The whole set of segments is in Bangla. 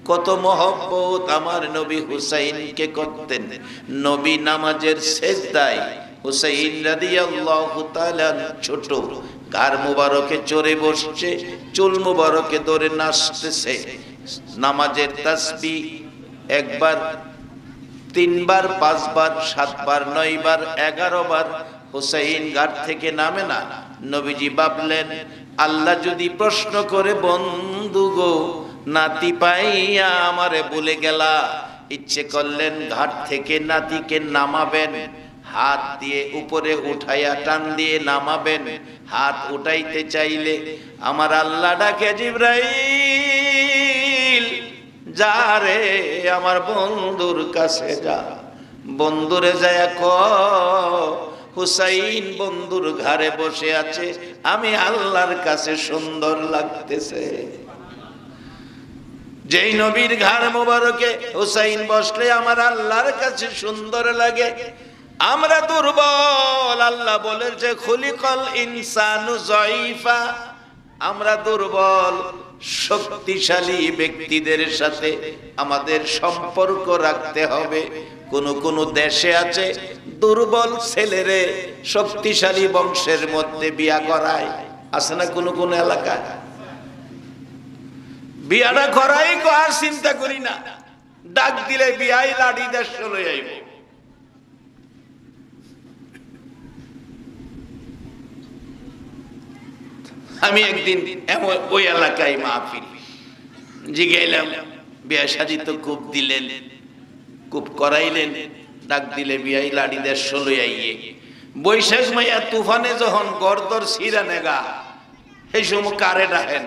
কত মহব্বত আমার নবী হুসাইনকে করতেন। নবী নামাজের সেজদায় হুসাইন রাদিয়াল্লাহু তাআলা ছোট গার মুবারকে চড়ে বসছে, চুল মুবারকে ধরে নাচতেছে। নামাজের তাসবিহ একবার, তিনবার, পাঁচবার, সাতবার, নয়বার, 11 বার হুসাইন ঘাট থেকে নামে না। নবীজি ভাবলেন, আল্লাহ যদি প্রশ্ন করে, বন্ধু গো নাতি পাইয়া আমারে ভুলে গেলা, ইচ্ছে করলেন ঘাট থেকে নাতিকে নামাবেন, হাত দিয়ে উপরে উঠাইয়া টান দিয়ে নামাবেন। হাত উঠাইতে চাইলে আমার আল্লাহ ডাকে, জিবরাইল যা রে আমার বন্ধুর কাছে যা। বন্ধুরে যায় হুসাইন বন্ধুর ঘরে বসে আছে, আমি আল্লাহর কাছে সুন্দর লাগতেছে। যেই নবীর ঘর মোবারকে হুসাইন বসলে আমার আল্লাহর কাছে সুন্দর লাগে। আমরা দুর্বল, আল্লাহ বলেছে খুলিকাল ইনসানু যায়ীফা। আমরা দুর্বল, শক্তিশালী ব্যক্তিদের সাথে আমাদের সম্পর্ক রাখতে হবে। কোন দেশে আছে দুর্বল ছেলেরে শক্তিশালী বংশের মধ্যে বিয়া করায়, আছে না? কোন এলাকায় বিয়াটা করাই আর চিন্তা করি না, ডাক দিলে বিয়াই লাড়ি দেশ চলে যাইব। আমি একদিন এমন ওই এলাকায় মাহফিল জিগাইলাম, বিয়া শাদী তো খুব দিলেন, খুব করাইলেন, ডাক দিলে বিয়াই লাড়ি দেশ চলে আইয়ে। বৈশাখ মাইয়া তুফানে যখন গর্দর ছিঁড়া নেগা, সেই সময় কারে ডাকেন?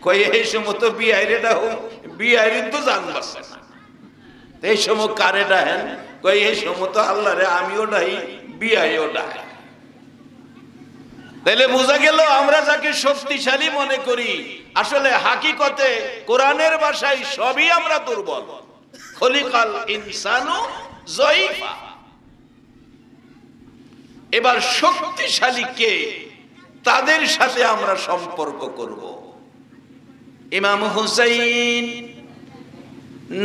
কই এই সময় তো বিয়াইরে ডাকুন, বিয়াইরে তো জানবাছে না। এই সময় কারে ডাকেন? কই এই সময় তো আল্লাহ রে আমিও ডাই, বিয়াইও ডাই। তাহলে বোঝা গেল আমরা যাকে শক্তিশালী মনে করি, আসলে হাকিকতে কোরআনের ভাষায় সবই আমরা দুর্বল। খলিকাল ইনসানু যায়ীফা। এবার শক্তিশালী কে, তাদের সাথে আমরা সম্পর্ক করব। ইমাম হুসাইন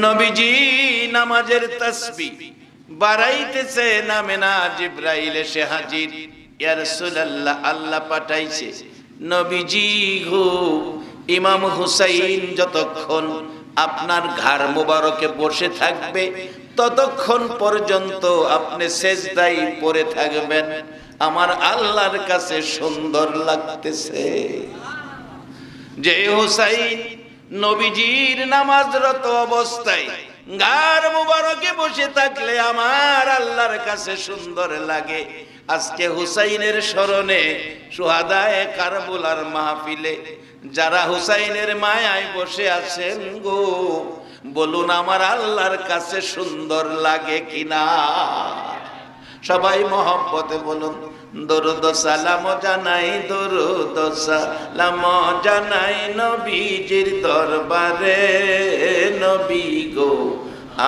নবীজি নামাজের তাসবিহ বাড়াইতেছে, নামে না, জিবরাইল এসে হাজির। ইয়া রাসূলুল্লাহ, আল্লাহ পাঠাইছে নবীজি গো, ইমাম হুসাইন যতক্ষণ আপনার ঘাড় মোবারকে বসে থাকবে ততক্ষণ পর্যন্ত আপনি সেজদায় পড়ে থাকবেন। আমার আল্লাহর কাছে সুন্দর লাগতেছে। যে হুসাইন নবীজির নামাজরত অবস্থায় ঘাড় মোবারকে বসে থাকলে আমার আল্লাহর কাছে সুন্দর লাগে। আজকে হুসাইনের স্মরণে শুহাদায়ে কারবালার মাহফিলে যারা হুসাইনের মায়ায় বসে আছেন গো, বলুন আমার আল্লাহর কাছে সুন্দর লাগে কিনা? সবাই মহব্বতে বলুন, দরুদ সালাম জানাই, দরুদ সালাম জানাই নবীজির দরবারে। নবী গো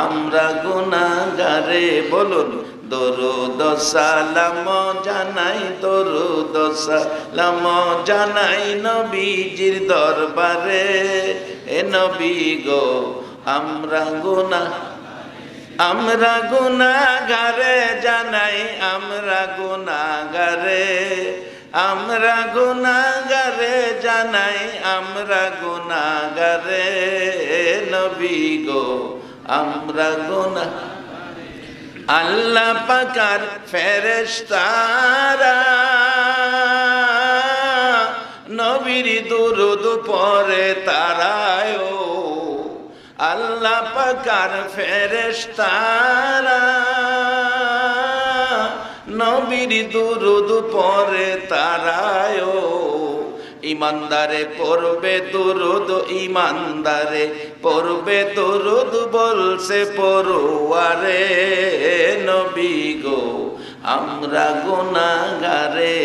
আমরা গুনাহগারে, বলুন দরুদ সালাম জানাই, দরুদ সালাম জানাই নবীজির দরবারে। এ নবী গো আমরা গুনাহগারে জানাই, আমরা গুনাহগারে, আমরা গুনাহগারে জানাই, আমরা গুনাহগারে। নবী গো আমরা গুনাহগারে। আল্লাহ পাকের ফেরেশতারা নবীর দুরূদ পড়ে তারায়, আল্লাহ পাকের ফেরেশতারা নবীর দুরূদ পড়ে তারায়। ইমানদারে পড়বে দুরূদ, ইমানদারে পড়বে দুরূদ, বলছে পড়ুয়ারে। নবী গো আমরা গুনাহগারে,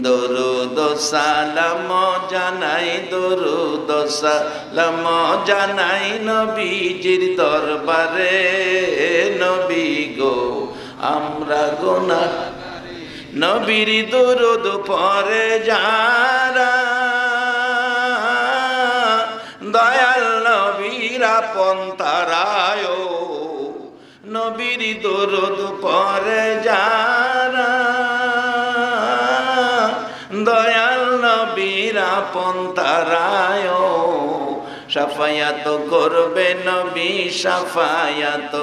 দরুদ সালাম জানাই, দরুদ সালাম জানাই নবীজির দরবারে। নবী গো আমরা গুনাহগারে, নবীর দরুদ পড়ে যারা দয়াল নবী নবীর আপন তারায় নবীর দরুদ পড়ে যারা দয়াল নবীর আপন তারায় শাফায়াত করবে নবী শাফায়াত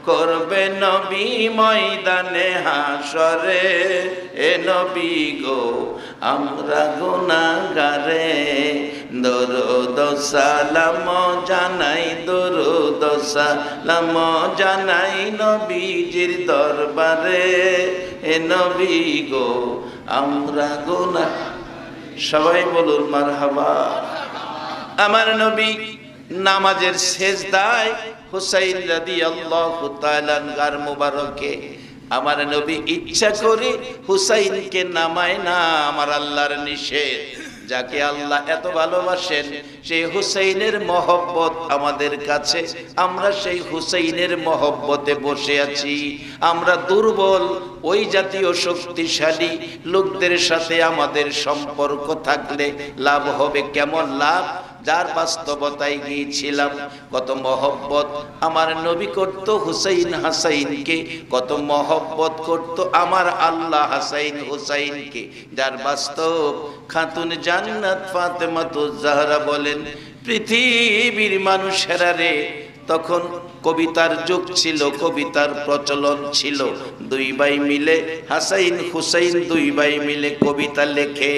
করবে নবী ময়দানে হাসরে এ নবী গো আমরা গুনাহগারে দরুদ সালাম জানাই দরুদ সালাম জানাই নবীজির দরবারে এ নবী গো আমরা গুনাহ সবাই বলুন মারহাবা। আমার নবী নামাজের সেজদায় হুসাইন রাদিয়াল্লাহু তাআলা গার মুবারকে আমার নবী ইচ্ছা করে হুসাইনকে নামায় না, আমার আল্লাহর নিষেধ। যাকে আল্লাহ এত ভালোবাসেন সেই হুসাইনের মহব্বত আমাদের কাছে, আমরা সেই হুসাইনের মহব্বতে বসে আছি। আমরা দুর্বল, ওই জাতীয় শক্তিশালী লোকদের সাথে আমাদের সম্পর্ক থাকলে লাভ হবে কেমন লাভ? যার বাস্তবতায় গিয়েছিলাম, কত মহব্বত আমার নবী করত হুসাইন হাসাইনকে, কত মহব্বত করত আমার আল্লাহ হাসাইন হুসাইনকে। যার বাস্তব খাতুন জান্নাত ফাতেমাতুজ জাহরা বলেন, পৃথিবীর মানুষেরা রে, তখন কবিতার যুগ ছিল, কবিতার প্রচলন ছিল। দুই ভাই মিলে হাসাইন হুসাইন দুই ভাই মিলে কবিতা লেখে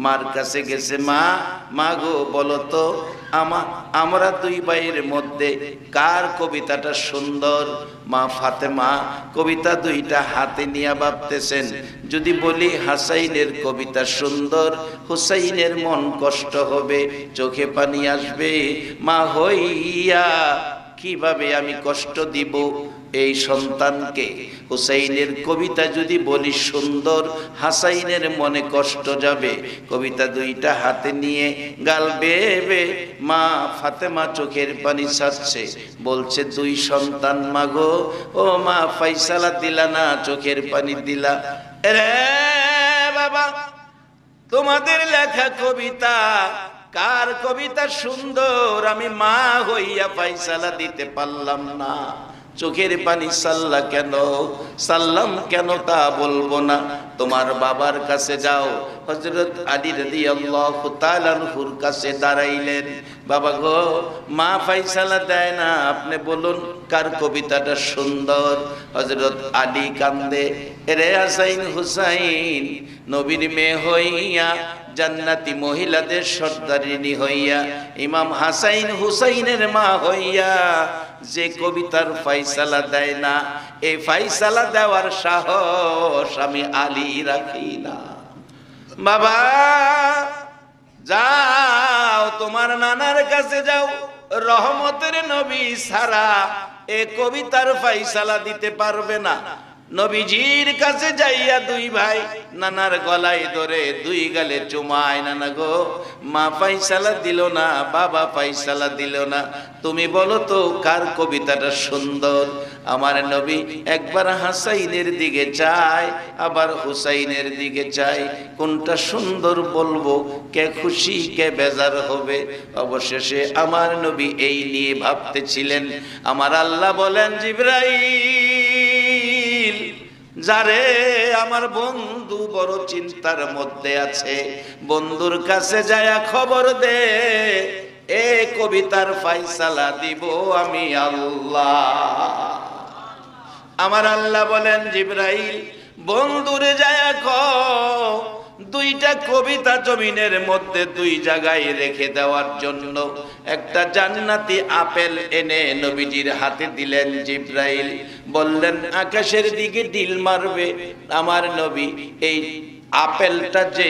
মার কাছে গেছে, মা মা গো বলো তো আমরা দুই ভাইয়ের মধ্যে কার কবিতাটা সুন্দর? মা ফাতেমা কবিতা দুইটা হাতে নিয়ে ভাবতেছেন, যদি বলি হাসাইনের কবিতা সুন্দর, হুসাইনের মন কষ্ট হবে, চোখে পানি আসবে। মা হইয়া কিভাবে আমি কষ্ট দিব এই সন্তানকে? হুসাইনের কবিতা যদি বলি সুন্দর, হাসাইনের মনে কষ্ট যাবে। কবিতা দুইটা হাতে নিয়ে গাল বেয়ে মা ফাতেমা চোখের পানি ছাড়ছে, বলছে, দুই সন্তান মাগো, ও মা ফাইসালা দিলা না, চোখের পানি দিলা। রে বাবা, তোমাদের লেখা কবিতা কার কবিতা সুন্দর আমি মা হইয়া ফাইসালা দিতে পারলাম না। চোখের পানি সাল্লা কেন, সাল্লাম কেন তা বলবো না। তোমার বাবার কাছে যাও। হযরত আলী রাদিয়াল্লাহু তাআলা আনহুর কাছে দাঁড়াইলেন, বাবা গো, মা ফাইসালা দেয় না, আপনি বলুন কার কবিতাটা সুন্দর। হযরত আলী কান্দে, রে হাসাইন হুসাইন নবীর মেয়ে হইয়া, জান্নাতি মহিলাদের সর্দারিনী হইয়া, ইমাম হাসাইন হুসাইনের মা হইয়া যে কবিতার ফাইসালা দেয় না, এই ফাইসালা দেওয়ার সাহস আমি আলী রাখি না। বাবা যাও, তোমার নানার কাছে যাও, রহমতের নবী সারা এ কবিতার ফাইসালা দিতে পারবে না। নবীজির কাছে যাইয়া দুই ভাই নানার গলায় ধরে দুই গালে চুমায়, নানা গো, মা ফাইসালা দিল না, বাবা ফাইসালা দিল না, তুমি বলো তো কার কবিতাটা সুন্দর? আমার নবী একবার হাসাইনের দিকে চায়, আবার হুসাইনের দিকে চায়, কোনটা সুন্দর বলবো, কে খুশি কে বেজার হবে। অবশেষে আমার নবী এই নিয়ে ভাবতেছিলেন। আমার আল্লাহ বলেন, জিবরাইল, যারে আমার বন্ধু বড় চিন্তার মধ্যে আছে, বন্ধুর কাছে যায়া খবর দে, এ কবিতার ফাইসালা দিব আমি আল্লাহ। আমার আল্লাহ বলেন, জিবরাইল, বন্ধুরে যায়া কও দুইটা কবিতা জমিনের মধ্যে দুই জায়গায় রেখে দেওয়ার জন্য। একটা জান্নাতি আপেল এনে নবীজির হাতে দিলেন। জিবরাইল বললেন, আকাশের দিকে ঢিল মারবে। আমার নবী এই আপেলটা যে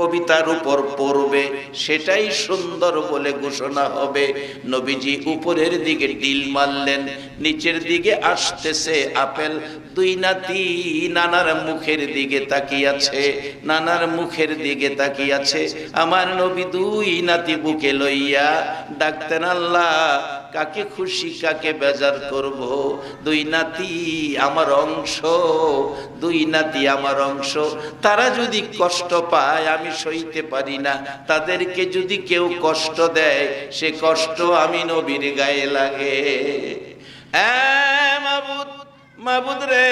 কবিতার উপর পড়বে সেটাই সুন্দর বলে ঘোষণা হবে। নবীজি উপরের দিকে ঢিল মারলেন, নিচের দিকে আসতেছে আপেল। দুই নাতি নানার মুখের দিকে তাকিয়াছে, নানার মুখের দিকে তাকিয়াছে। আমার নবী দুই নাতি বুকে লইয়া ডাকতেন, আল্লাহ, কাকে খুশি কাকে বেজার করব? দুই নাতি আমার অংশ, দুই নাতি আমার অংশ, তারা যদি কষ্ট পায় আমি সইতে পারি না, তাদেরকে যদি কেউ কষ্ট দেয় সে কষ্ট আমি নবীর গায়ে লাগে। মাবুদ, মাবুদ রে,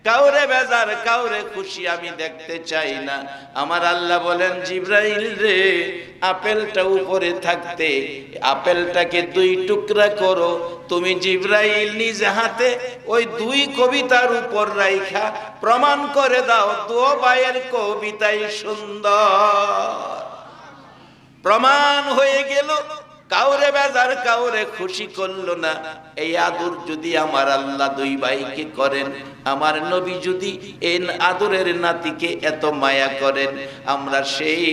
কাউরে বেজার কাউরে খুশি আমি দেখতে চাই না। আমার আল্লাহ বলেন, জিবরাইল রে, আপেলটা উপরে থাকতে আপেলটাকে দুই টুকরা করো। তুমি জিবরাইল নিজ হাতে ওই দুই কবিতার উপর রাইখা প্রমাণ করে দাও দো ভাইয়ের কবিতাই সুন্দর। প্রমাণ হয়ে গেল, কাউরে বেজার কাউরে খুশি করলো না। এই আদর যদি আমার আল্লাহ দুই ভাইকে করেন, আমার নবী যদি এই আদরের নাতিকে এত মায়া করেন, আমরা সেই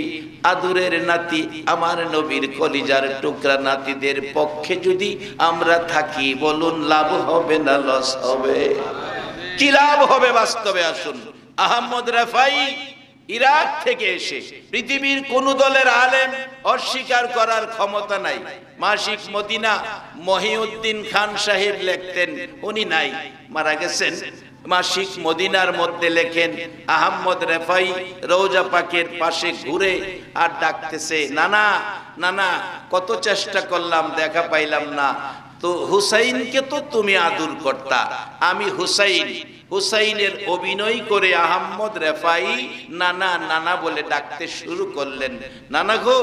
আদরের নাতি আমার নবীর কলিজার টুকরা নাতিদের পক্ষে যদি আমরা থাকি, বলুন লাভ হবে না লস হবে? কি লাভ হবে বাস্তবে? আসুন, আহমদ রেফাই ইরাক থেকে এসে, পৃথিবীর কোন দলের আলেম অস্বীকার করার ক্ষমতা নাই। মাসিক মদিনা মহিউদ্দিন খান সাহেব লিখতেন, উনি নাই, মারা গেছেন। মাসিক মদিনার মধ্যে লেখেন, আহমদ রেফাই রওজা পাকের পাশে ঘুরে আর ডাকতেছে, নানা নানা, কত চেষ্টা করলাম দেখা পাইলাম না, তো হুসাইনকে তো তুমি আদর করতা, আমি হুসাইন। হুসাইনের অভিনয় করে আহমদ রেফাই নানা নানা বলে ডাকতে শুরু করলেন। নানা গো,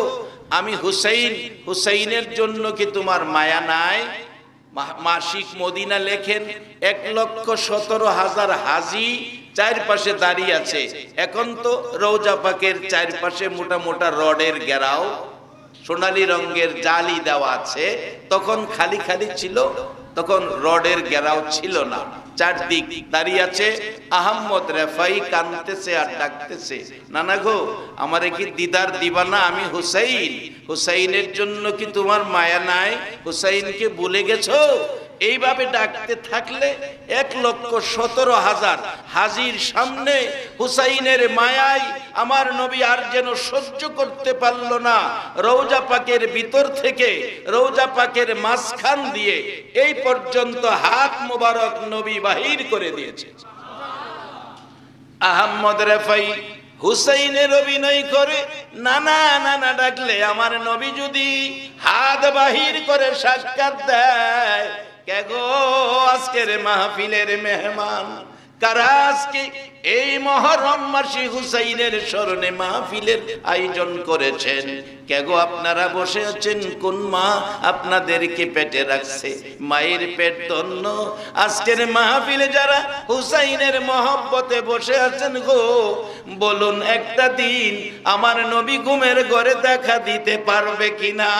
আমি হুসাইন, হুসাইনের জন্য কি তোমার মায়া নাই? মাসিক মদিনা লেখেন, 1,17,000 হাজি চারপাশে দাঁড়িয়ে আছে। এখন তো রওজা পাকের চারপাশে মোটা মোটা রডের ঘেরাও, সোনালী রঙের জালি দেওয়া আছে। তখন খালি খালি ছিল, তখন রডের ঘেরাও ছিল না। চারদিক দাঁড়িয়ে আছে। আহমদ রেফাই কাঁদতেছে আর ডাকতেছে, নানা গো, আমারে কি দিদার দিবা না? আমি হুসাইন, হুসাইনের জন্য কি তোমার মায়া নাই? হুসাইনকে ভুলে গেছো? এইভাবে ডাকতে থাকলে 1,17,000 হাজির সামনে হুসাইনের মায়ায় আমার নবী আর যেন সহ্য করতে পারলো না। রওজা পাকের ভিতর থেকে, রওজা পাকের মাঝখান দিয়ে এই পর্যন্ত হাত মোবারক নবী বাহির করে দিয়েছে। আহমদ রেফাই হুসাইনের অভিনয় করে নানা নানা ডাকলে আমার নবী যদি হাত বাহির করে সাক্ষাৎ দেয়, কে গো আজকের মাহফিলের মেহমান কারা আজকে এই মহরম মাসে হুসাইনের স্মরণে মাহফিলের আয়োজন করেছেন? কে গো আপনারা বসে আছেন? কোন মা আপনাদেরকে পেটে রাখছে? মায়ের পেট ধন্য। আজকের মাহফিলে যারা হুসাইনের মহব্বতে বসে আছেন গো, বলুন একটা দিন আমার নবী ঘুমের ঘরে দেখা দিতে পারবে কিনা?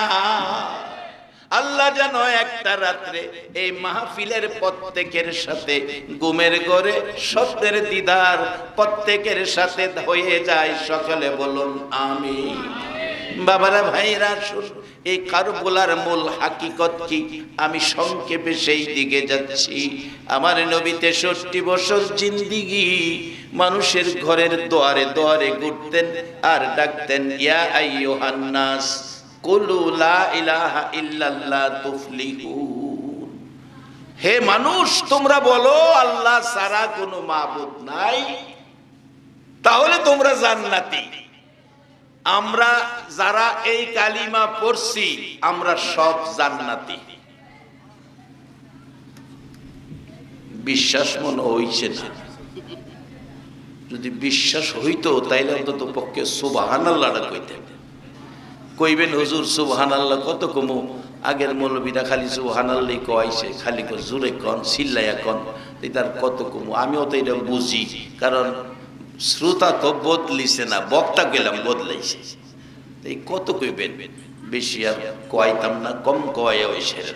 আল্লাহ যেন একটা রাত্রে এই মাহফিলের প্রত্যেকের সাথে ঘুমের ঘরে স্বপ্নের দিদার প্রত্যেকের সাথে হয়ে যায়। সকলে বলুন আমিন। বাবারা, ভাইরা, শুন, এই কারবালার মূল হাকিকত কি? আমি সংক্ষেপে সেই দিকে যাচ্ছি। আমার নবী 63 বছর জিন্দিগি মানুষের ঘরের দুয়ারে দুয়ারে ঘুরতেন আর ডাকতেন, ইয়া আইয়ুহান নাস কুলু লা ইলাহা ইল্লাল্লাহ তুফলিহুন। হে মানুষ, তোমরা বলো আল্লাহ ছাড়া কোনো মাবুদ নাই, তাহলে তোমরা জান্নাতি। আমরা যারা এই কালিমা পড়ছি আমরা সব জান্নাতি। বিশ্বাস মনে হইছে না? যদি বিশ্বাস হইতো তাইলে অন্তত পক্ষে সুবহানাল্লাহটা কইতেন। কইবেন হুজুর সুবহানাল্লাহ কত কমু? আগের মৌলবীরা খালি সুবহানাল্লাহ কইছে, খালি জোরে কন, চিল্লাইয়া কন, তার কত কমু? আমিও তো এটা বুঝি, কারণ শ্রোতা তো বদলিছে না, বক্তা গেলাম বদলাইছে। এই কত কইবেন? বেশি আর কইতাম না, কম কয় ওই সেরে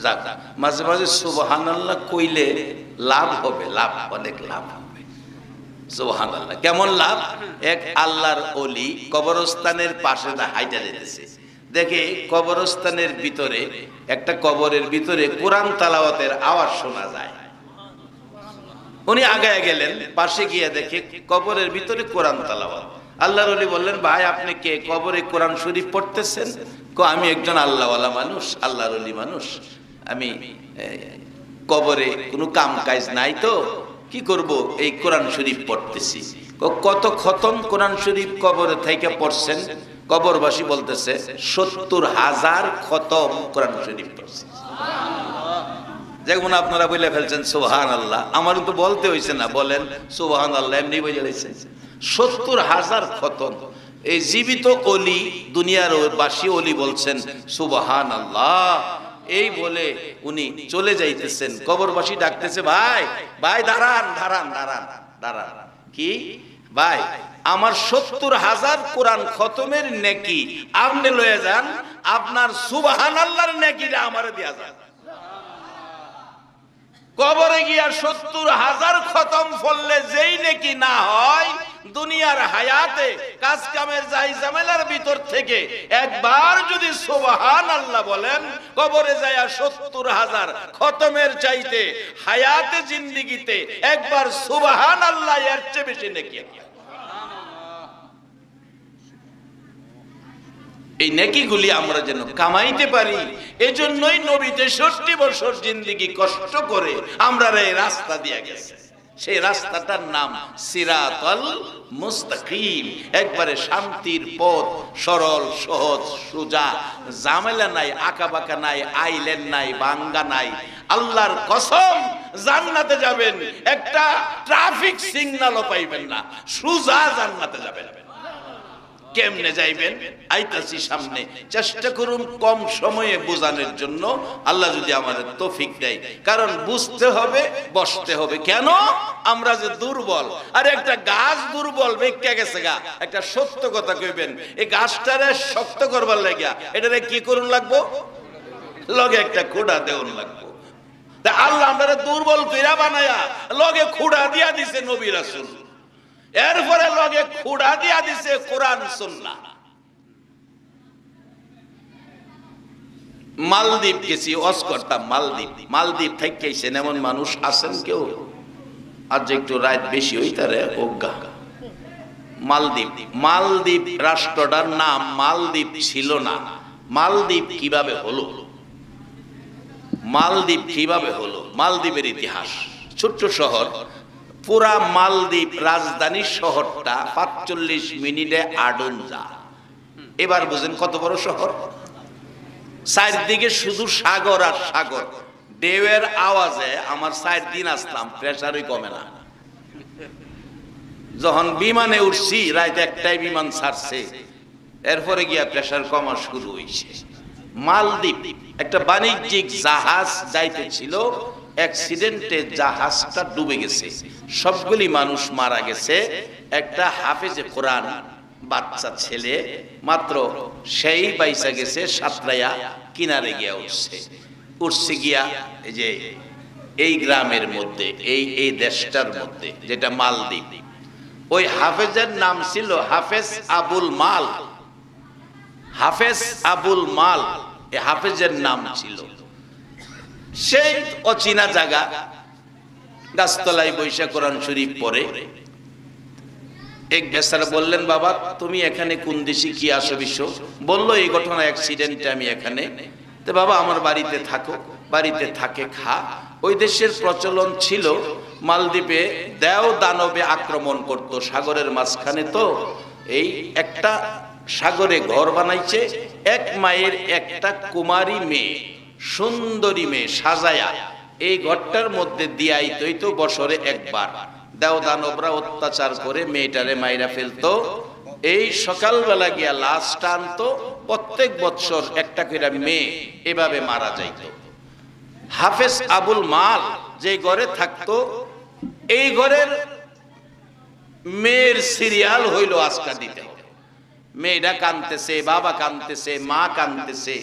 যাক। মাঝে মাঝে সুবহানাল্লাহ কইলে লাভ হবে, লাভ, অনেক লাভ হবে। সুবহানাল্লাহ কেমন লাভ? এক আল্লাহর ওলি কবরস্থানের পাশে হাইটা যেতেছে, দেখে কবরস্থানের ভিতরে একটা কবরের ভিতরে কোরআন তেলাওয়াতের আওয়াজ শোনা যায়। উনি আগায় গেলেন, পাশে গিয়ে দেখে কবরের ভিতরে কোরআন তেলাওয়াত। আল্লাহর ওলি বললেন, ভাই আপনি কে? কবরে কোরআন শরীফ পড়তেছেন? আমি একজন আল্লাহওয়ালা মানুষ, আল্লাহর ওলি মানুষ। আমি কবরে কোনো কাম কাজ নাই তো কি করব, এই কোরআন শরীফ পড়তেছি। কত খতম কোরআন শরীফ কবরে থেকে পড়ছেন? কবরবাসী বলতেছে ৭০,০০০ খতম কোরআন শরীফ পড়ছে। যেমন আপনারা বলে ফেলছেন সুবহানাল্লাহ, আমারও তো বলতে হয়েছে না, বলেন সুবহানাল্লাহ, এমনি বলে ফেলছেন। ৭০,০০০ খতম। এই জীবিত অলি, দুনিয়ার বাসী অলি বলছেন সুবহানাল্লাহ। এই বলে উনি চলে যাইতেছেন, কবরবাসী ডাকতেছে, ভাই ভাই দাঁড়ান দাঁড়ান দাঁড়ান দাঁড়ান। কি ভাই, আমার ৭০,০০০ কোরআন খতমের নেকি আপনি লয়ে যান, আপনার সুবহানাল্লাহর নেকিটা আমারে দিয়া যান। কবরে গিয়া ৭০,০০০ খতম পড়লে যেই নেকি না হয়, দুনিয়ার হায়াতে কাজ কামের যাই ঝামেলার ভিতর থেকে একবার যদি সুবহানাল্লাহ বলেন, কবরে যায়া ৭০,০০০ খতমের চাইতে হায়াতে জিন্দেগিতে একবার সুবহানাল্লাহ এর চেয়ে বেশি নেকি। এই নেকিগুলি আমরা যেন কামাইতে পারি, এজন্যই নবী ৬৩ বছর জিন্দেগি কষ্ট করে আমরা এই রাস্তা দিয়ে গেছে। সেই রাস্তাটার নাম সিরাতাল মুস্তাকিম, একবারে শান্তির পথ, সরল সহজ সোজা, ঝামেলা নাই, আঁকাবাঁকা নাই, আইল্যান্ড নাই, বাঙ্গা নাই। আল্লাহর কসম, জান্নাতে যাবেন একটা ট্রাফিক সিগন্যালও পাইবেন না, সোজা জান্নাতে যাবেন। কেমনে যাইবেন আইতাছি সামনে, চেষ্টা করুন কম সময়ে বোঝানোর জন্য, আল্লাহ যদি আমাদের তৌফিক দেয়। কারণ বুঝতে হবে, বসতে হবে। কেন? আমরা যে দুর্বল, আর একটা গাছ দুর্বল বেঁকে গেছে গা, একটা সত্য কথা কইবেন, এই গাছটারে শক্ত করবার লাগিয়া এটারে কি করুন লাগবো? লগে একটা খুঁড়া দেউন লাগবো। তা আল্লাহ আমরা দুর্বল কইরা বানায়া লগে খুঁড়া দিয়া দিছে নবী রাসূল, এরপরে লগে খুঁড়া দিয়া দিছে কোরআন সুন্নাহ। মালদ্বীপ গেছি, ওয়াজ করতাম মালদ্বীপ। মালদ্বীপ থেকে এসেন এমন মানুষ আছেন কেউ? আজ একটু রাত বেশি হইতারে অজ্ঞা। মালদ্বীপ, মালদ্বীপ রাষ্ট্রটার নাম মালদ্বীপ ছিল না। মালদ্বীপ কিভাবে হলো? মালদ্বীপ কিভাবে হলো? মালদ্বীপের ইতিহাস। ছোট্ট শহর, পুরা মালদ্বীপ রাজধানী শহরটা ৪৫ মিনিটে আডুনজা। এবার বুঝেন কত বড় শহর। চারদিকে শুধু সাগর আর সাগর। ঢেউয়ের আওয়াজে আমার ৪ দিন আসলাম, প্রেসারই কমে না। যখন বিমানে উঠছি, রাত একটাই বিমান ছাড়ছে, এরপরে গিয়া প্রেসার কমা শুরু হয়েছে। মালদ্বীপ একটা বাণিজ্যিক জাহাজ যাইতেছিল, অ্যাক্সিডেন্টে জাহাজটা ডুবে গেছে, সবগুলি মানুষ মারা গেছে। একটা হাফেজে কোরআন বাচ্চা ছেলে মাত্র, সেই বাইসা গেছে, সাতরাইয়া কিনারে গিয়া উঠছে গিয়া এই যে এই গ্রামের মধ্যে, এই দেশটার মধ্যে যেটা মালদ্বীপ। ওই হাফেজের নাম ছিল হাফেজ আবুল মাল। হাফেজ আবুল মাল এই হাফেজের নাম ছিল। সেই অচেনা জায়গা, গাছতলায় বৈশা কোরআন শরীফ পড়ে। এক বেচারা বললেন, বাবা তুমি এখানে কোন দেশে, কি আসো বিশ্ব? বললো এই ঘটনা, অ্যাক্সিডেন্টে আমি এখানে। তো বাবা আমার বাড়িতে থাকো, বাড়িতে থাকে খা। ওই দেশের প্রচলন ছিল মালদ্বীপে দেও দানবে আক্রমণ করত, সাগরের মাঝখানে তো এই একটা সাগরে ঘর বানাইছে, এক মায়ের একটা কুমারী মেয়ে, সুন্দরী মেয়ে সাজায়া এই ঘরটার মধ্যে দিয়াইতই তো বছরে একবার। দেও দানবরা অত্যাচার করে মেয়েটারে মাইরা ফেলতো। এই সকালবেলা গিয়া লাশ টানতো, প্রত্যেক বছর একটা করে মেয়ে এভাবে মারা যাইত। হাফেজ আবুল মাল যে ঘরে থাকতো, এই ঘরের মেয়ের সিরিয়াল হইল আজকা দিতে হবে। মেয়েটা কাঁদতেছে, বাবা কাঁদতেছে, মা কাঁদতেছে।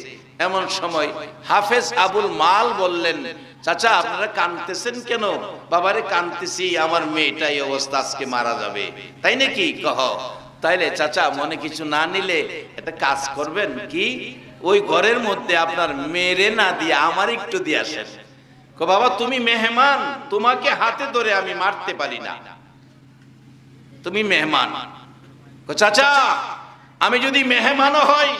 এমন সময় হাফেজ আবুল মাল বললেন, চাচা আপনারা কাঁদতেছেন কেন? বাবারে কাঁদতেছি, আমার মেয়েটা এই অবস্থা, আজকে মারা যাবে। তাই নাকি? কহ তাইলে চাচা মনে কিছু না নিলে একটা কাজ করবেন কি, ওই ঘরের মধ্যে আপনার মেয়েরে না দিয়ে আমার একটু দিয়ে আসেন। বাবা তুমি মেহমান, তোমাকে হাতে ধরে আমি মারতে পারি না, তুমি মেহমান। চাচা আমি যদি মেহমানও হই,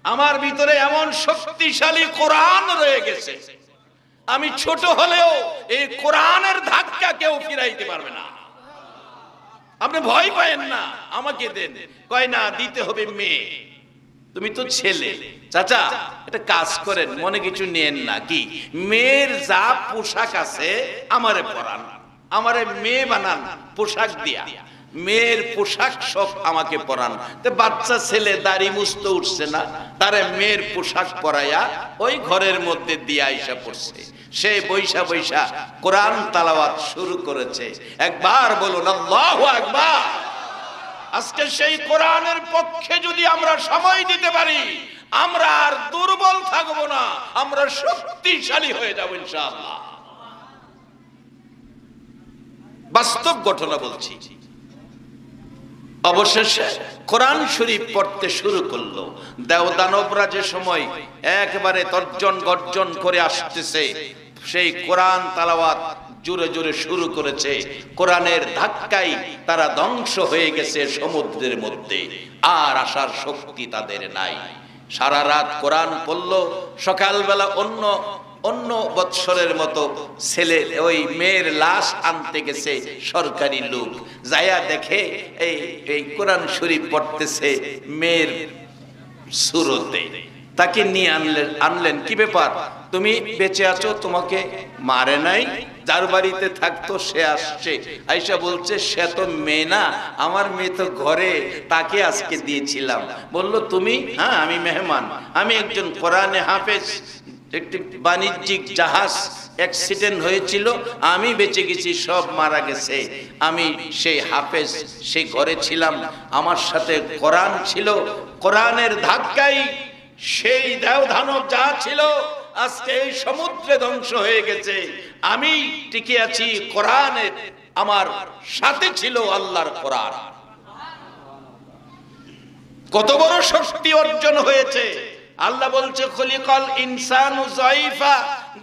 আমার ভিতরে এমন শক্তিশালী কোরআন রয়ে গেছে, আমি ছোট হলেও এই কোরআনের ধাক্কা কেউ ফিরাইতে পারবে না। আপনি ভয় পায়েন না, আমাকে দেন। কয় না, দিতে হবে মেয়ে, তুমি তো ছেলে। চাচা একটা কাজ করেন, মনে কিছু নিয়েন না, কি মেয়ের যা পোশাক আছে আমারে পরান, আমারে মেয়ে বানান পোশাক দিয়া, মেয়ের পোশাক সব আমাকে পরান। তো বাচ্চা ছেলে দাড়ি মুছতে উঠছে না, তারে মেয়ের পোশাক পরাইয়া ওই ঘরের মধ্যে দিয়ে আইসা পড়ছে। সে বৈশা বৈশা কোরআন তালাওয়াত শুরু করেছে। একবার বলুন আল্লাহু আকবার। আজকে সেই কোরআনের পক্ষে যদি আমরা সময় দিতে পারি, আমরা আর দুর্বল থাকবো না, আমরা শক্তিশালী হয়ে যাব ইনশাআল্লাহ। বাস্তব ঘটনা বলছি। অবশেষে কোরআন শরীফ পড়তে শুরু করলো। দেবদানবরা যে সময় একবারে তর্জন গর্জন করে আসতেছে, সেই কোরআন তালাওয়াত জোরে জোরে শুরু করেছে। কোরআনের ধাক্কায় তারা ধ্বংস হয়ে গেছে সমুদ্রের মধ্যে, আর আসার শক্তি তাদের নাই। সারা রাত কোরআন পড়লো। সকালবেলা অন্য বৎসরের মতো ছেলে ওই মেয়ের লাশ আনতে গেছে সরকারি লোক, যায়া দেখে এই কোরআন শরীফ পড়তেছে মেয়ের সুরতে। তাকে নিয়ে আনলেন। কি ব্যাপার, তুমি বেঁচে আছো, তোমাকে মারে নাই? যার বাড়িতে থাকতো সে আসছে, আইসা বলছে সে তো মেয়ে না, আমার মেয়ে তো ঘরে, তাকে আজকে দিয়েছিলাম। বললো তুমি? হ্যাঁ আমি মেহমান, আমি একজন কোরআনে হাফেজ। একটি বাণিজ্যিক জাহাজ অ্যাক্সিডেন্ট হয়েছিল, আমি বেঁচে গেছি, সব মারা গেছে। আমি সেই হাফেজ, সেই ঘরে ছিলাম, আমার সাথে কোরআন ছিল। কোরআনের ধাক্কায় সেই দেবদানব যা ছিল আজকে এই সমুদ্রে ধ্বংস হয়ে গেছে। আমি টিকে আছি কোরআনের, আমার সাথে ছিল আল্লাহর কোরআন। কত বড় শক্তি অর্জন হয়েছে। আল্লাহ বলছে খলিকাল ইনসানু যায়ফা,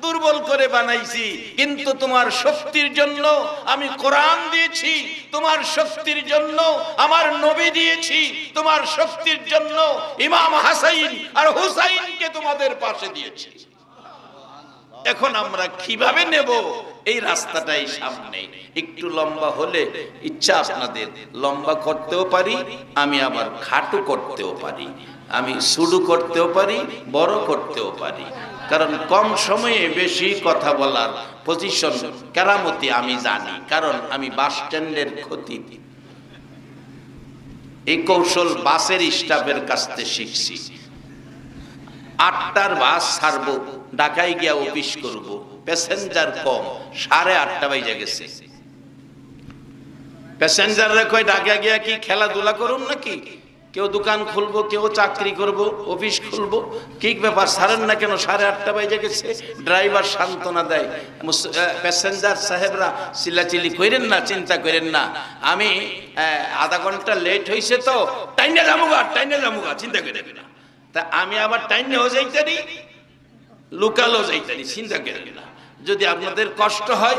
দুর্বল করে বানাইছি, কিন্তু তোমার শক্তির জন্য আমি কোরআন দিয়েছি, তোমার শক্তির জন্য আমার নবী দিয়েছি, তোমার শক্তির জন্য ইমাম হাসাইন আর হুসাইনকে তোমাদের পাশে দিয়েছি। এখন আমরা কিভাবে নেব এই রাস্তাটাই সামনে। একটু লম্বা হলে ইচ্ছা আপনাদের লম্বা করতেও পারি, আমি আবার খাটো করতেও পারি, আমি শুরু করতেও পারি, বড় করতেও পারি। কারণ কম সময়ে বেশি কথা বলার পজিশন কেরামতি আমি জানি, কারণ আমি বাস স্ট্যান্ডের খতিব। এই কৌশল বাসের স্টাফের কাছ থেকে শিখছি। 8টার বাস ছাড়বো, ঢাকায় গিয়া অফিস করব, প্যাসেঞ্জার কম, 8:30 বাজে গেছে। প্যাসেঞ্জাররা কয় ঢাকা গিয়া কি খেলাধুলা করুন নাকি, কেউ দোকান খুলবো, কেউ চাকরি করব, অফিস খুলবো, কি ব্যাপার ছাড়েন না কেন, 8:30 বাজে গেছে। ড্রাইভার সান্ত্বনা দেয়, প্যাসেঞ্জার সাহেবরা চিল্লাচিল্লি করেন না, চিন্তা করেন না, আমি আধা ঘন্টা লেট হয়েছে তো টাইনে যামুগা, চিন্তা করেন না। তা আমি আবার টাইনেও যাইতারি, লোকালও যাইতারি, চিন্তা করেন না। যদি আপনাদের কষ্ট হয়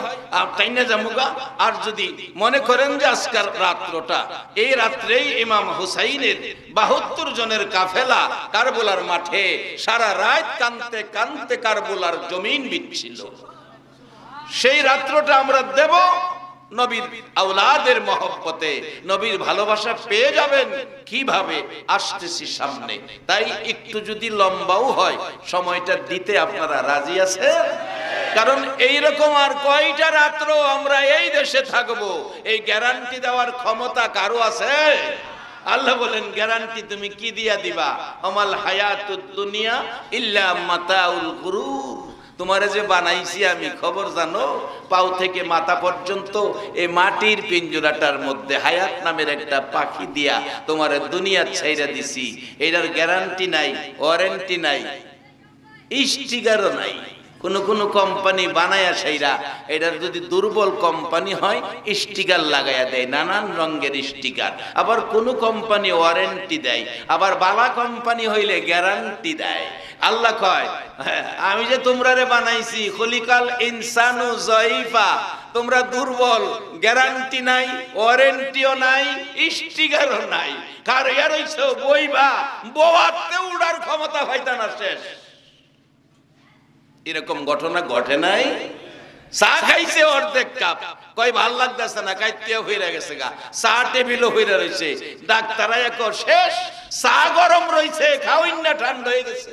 টাইনে যামুগা, আর যদি মনে করেন যে আজকের রাত্রটা, এই রাত্রেই ইমাম হুসাইনের 72 জনের কাফেলা কারবালার মাঠে সারা রাত কানতে কানতে কারবালার জমিন বিচ্ছিল, সেই রাত্রটা আমরা দেব নবীর আওলাদের মহব্বতে। নবীর ভালোবাসা পেয়ে যাবেন কিভাবে, আসতেছি সামনে। তাই একটু যদি লম্বাও হয় সময়টা দিতে আপনারা রাজি আছেন? কারণ এইরকম আর কয়টা রাত্র আমরা এই দেশে থাকবো, এই গ্যারান্টি দেওয়ার ক্ষমতা কারো আছে? আল্লাহ বলেন গ্যারান্টি তুমি কি দিয়া দিবা? আমাল হায়াতুদ দুনিয়া ইল্লা মাতাউল গুরুর। তোমারে যে বানাইছি আমি, খবর জানো, পাও থেকে মাথা পর্যন্ত এই মাটির পিঞ্জরাটার মধ্যে হায়াত নামের একটা পাখি দিয়া তোমারে দুনিয়া ছাইরা দিছি। এটার গ্যারান্টি নাই, ওয়ারেন্টি নাই, স্টিকারও নাই। কোন কোম্পানি বানায়া সেইরা, এটার যদি দুর্বল কোম্পানি হয় স্টিকার লাগাইয়া দেয়, নানান রঙের স্টিকার। আবার কোন কোম্পানি ওয়ারেন্টি দেয়, আবার বালা কোম্পানি হইলে গ্যারান্টি দেয়। আল্লাহ কয় আমি যে তোমরারে বানাইছি খলিকাল ইনসানু যায়ফা, তোমরা দুর্বল, গ্যারান্টি নাই, ওয়ারেন্টিও নাই, স্টিকারও নাই। কার ইয়ার হইছো বইবা, বোয়াতে উড়ার ক্ষমতা হইতা না শেষ। এরকম ঘটনা ঘটে নাই? চা খাইছে অর্ধেক কাপ, কই ভাল লাগতেছে না, কাইতেও হইরা গেছে গা, চা টেবিলও হইরা রইছে, ডাক্তার এক শেষ, চা গরম রইছে, খাওইন না ঠান্ডা হয়ে গেছে।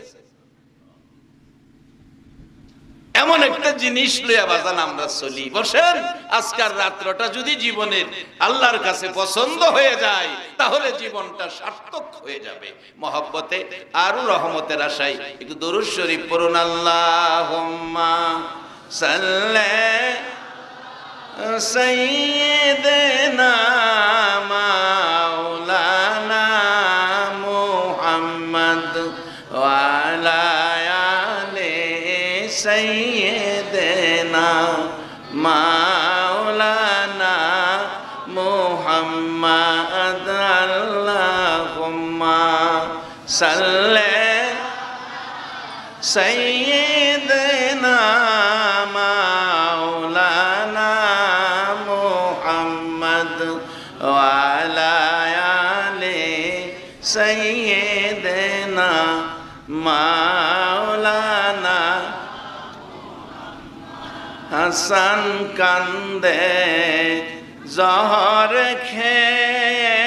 এমন একটা জিনিস লইয়া বাজান আমরা চলি। বসেন, আজকের রাত্রটা যদি জীবনের আল্লাহর কাছে পছন্দ হয়ে যায় তাহলে জীবনটা সার্থক হয়ে যাবে। মহব্বতে আর রহমতের আশায় একটু দরুদ শরীফ পড়ুন। আল্লাহুম্মা সাল্লি সাইয়্যিদিনা মাওলানা মুহাম্মদ ওয়া আলা আলি সাইয়্যিদিনা মাওলানা মুহাম্মদ। আল্লাহুম্মা সাল্লি সাইয়্যিদিনা মাওলানা মুহাম্মদ ওয়া আলা আলি সাইয়্যিদিনা মাওলানা। হাসান কান্দে জহর খেয়ে,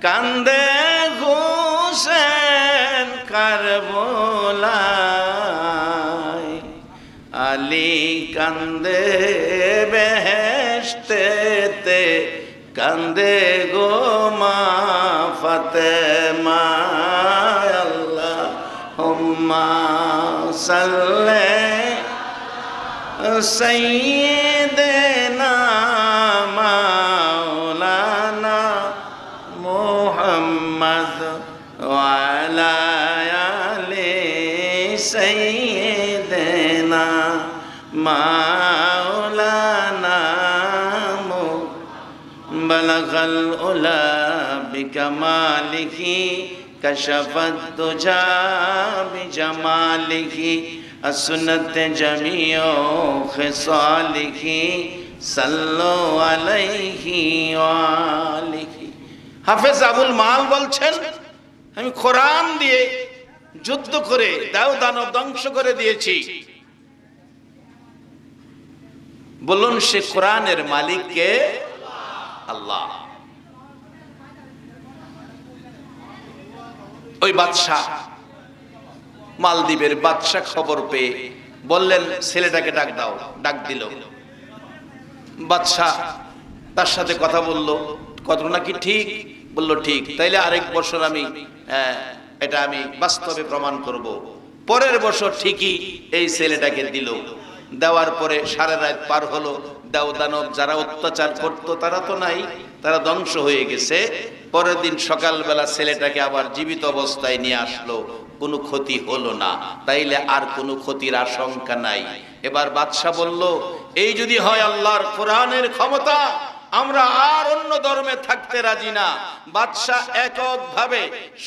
কান্দে হুসেন কারবালায়, আলী কান্দে বেহেশতেতে, কান্দে গো মা ফাতেমা। আল্লাহুম্মা সাল্লি সাইয়্যিদিনা মাওলানা মুহাম্মদ ওয়া আলা আলি সাইয়্যিদিনা মাওলানা। বালাগাল উলা বিকামালিহি, কাশাফাত দুজা বিজামালিহি, আসনাত জামিউ খিসালিহি, সাল্লু আলাইহি ওয়া আলিহি। হাফেজ আবুল মাল বলছেন, আমি কোরআন দিয়ে যুদ্ধ করে দাও দানব ধ্বংস করে দিয়েছি। বলুন সে কোরআনের মালিক কে? আল্লাহ। ওই বাদশাহ, মালদ্বীপের বাদশাহ খবর পেয়ে বললেন ছেলেটাকে ডাক দাও। ডাক দিল। বাদশাহ তার সাথে কথা বলল, ঘটনা কি ঠিক? বলল ঠিক। তাইলে আরেক বছর আমি এটা আমি বাস্তবে প্রমাণ করব। পরের বছর ঠিকই এই ছেলেটাকে দিল। দেওয়ার পরে সারা রাত পার হলো। দাও দানব যারা অত্যাচার করতো তারা তো নাই, তারা ধ্বংস হয়ে গেছে। পরের দিন সকালবেলা ছেলেটাকে আবার জীবিত অবস্থায় নিয়ে আসলো, কোনো ক্ষতি হলো না। তাইলে আর কোনো ক্ষতির আশঙ্কা নাই। এবার বাদশা বলল, এই যদি হয় আল্লাহর কোরআনের ক্ষমতা, আমরা আর অন্য ধর্মে থাকতে রাজি না। বাদশাহ এককভাবে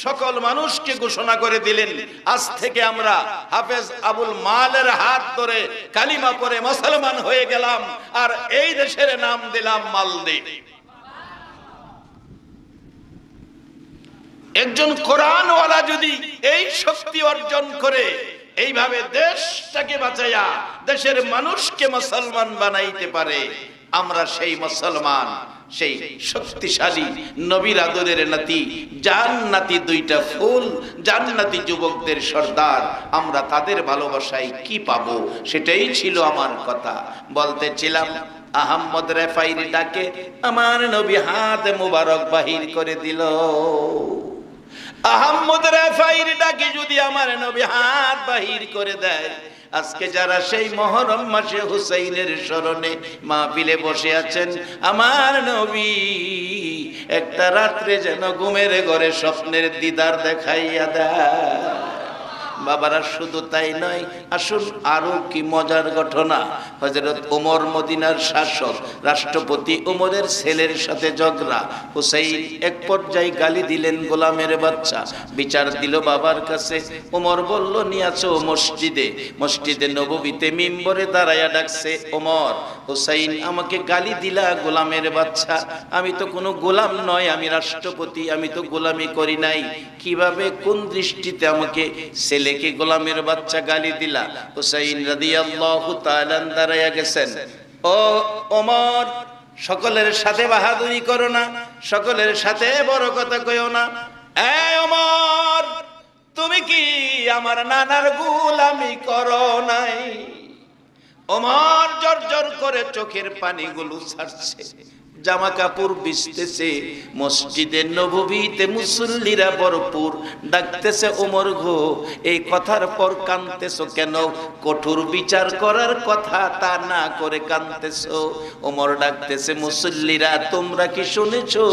সকল মানুষকে ঘোষণা করে দিলেন, আজ থেকে আমরা হাফেজ আবুল মালের হাত ধরে কালিমা পড়ে মুসলমান হয়ে গেলাম, আর এই দেশের নাম দিলাম মালদ্বীপ। একজন কোরআনওয়ালা যদি এই শক্তি অর্জন করে এইভাবে দেশটাকে বাঁচাইয়া দেশের মানুষকে মুসলমান বানাইতে পারে, আমরা সেই মুসলমান, সেই শক্তিশালী নবীর আদরের নাতি, জান্নাতি দুইটা ফুল, জান্নাতি যুবকদের সর্দার, আমরা তাদের ভালোবাসায় কি পাবো? সেটাই ছিল আমার কথা। বলতেছিলাম আহমদ রেফাইর ডাকে আমার নবী হাত মুবারক বাহির করে দিল। আহমদ রেফাইর ডাকে যদি আমার নবী হাত বাহির করে দেয়, আজকে যারা সেই মুহররম মাসে হুসাইনের স্মরণে মাহফিলে বসে আছেন, আমার নবী একটা রাত্রে যেন ঘুমের ঘরে স্বপ্নের দিদার দেখাইয়া দেয়। বাবারা শুধু তাই নয়, আসুন আরো কি মজার ঘটনা। হযরত ওমর মদিনার শাসক, রাষ্ট্রপতি ওমরের ছেলের সাথে ঝগড়া। হুসাইন এক পর্যায়ে গালি দিলেন গোলামের বাচ্চা, বিচার দিল বাবার কাছে। ওমর বলল নিয়ে আসো মসজিদে। মসজিদে নববীতে মিম্বরে দাঁড়ায়া ডাকছে, ওমর হুসাইন আমাকে গালি দিলা গোলামের বাচ্চা, আমি তো কোনো গোলাম নয়, আমি রাষ্ট্রপতি, আমি তো গোলামি করি নাই, কিভাবে কোন দৃষ্টিতে আমাকে ছেলেকে গোলামের বাচ্চা গালি দিলা? হুসাইন রাদিয়াল্লাহু তাআলা দাঁড়ায়া গেছেন। ও ওমর, সকলের সাথে বাহাদুরি করো না, সকলের সাথে বড় কথা কইও না। এই ওমর, তুমি কি আমার নানার গোলামি করো নাই? ওমর জর্জর করে চোখের পানিগুলো ছাড়ছে, জামা কাপড় ভিজতেছে। মসজিদের নববীতে মুসল্লিরা ভরপুর, ডাকতেছে ওমর গো, এই কথার পর কাঁদতেছো কেন? কঠোর বিচার করার কথা তা না করে কাঁদতেছো। ওমর ডাকতেছে, মুসল্লিরা তোমরা কি শুনেছো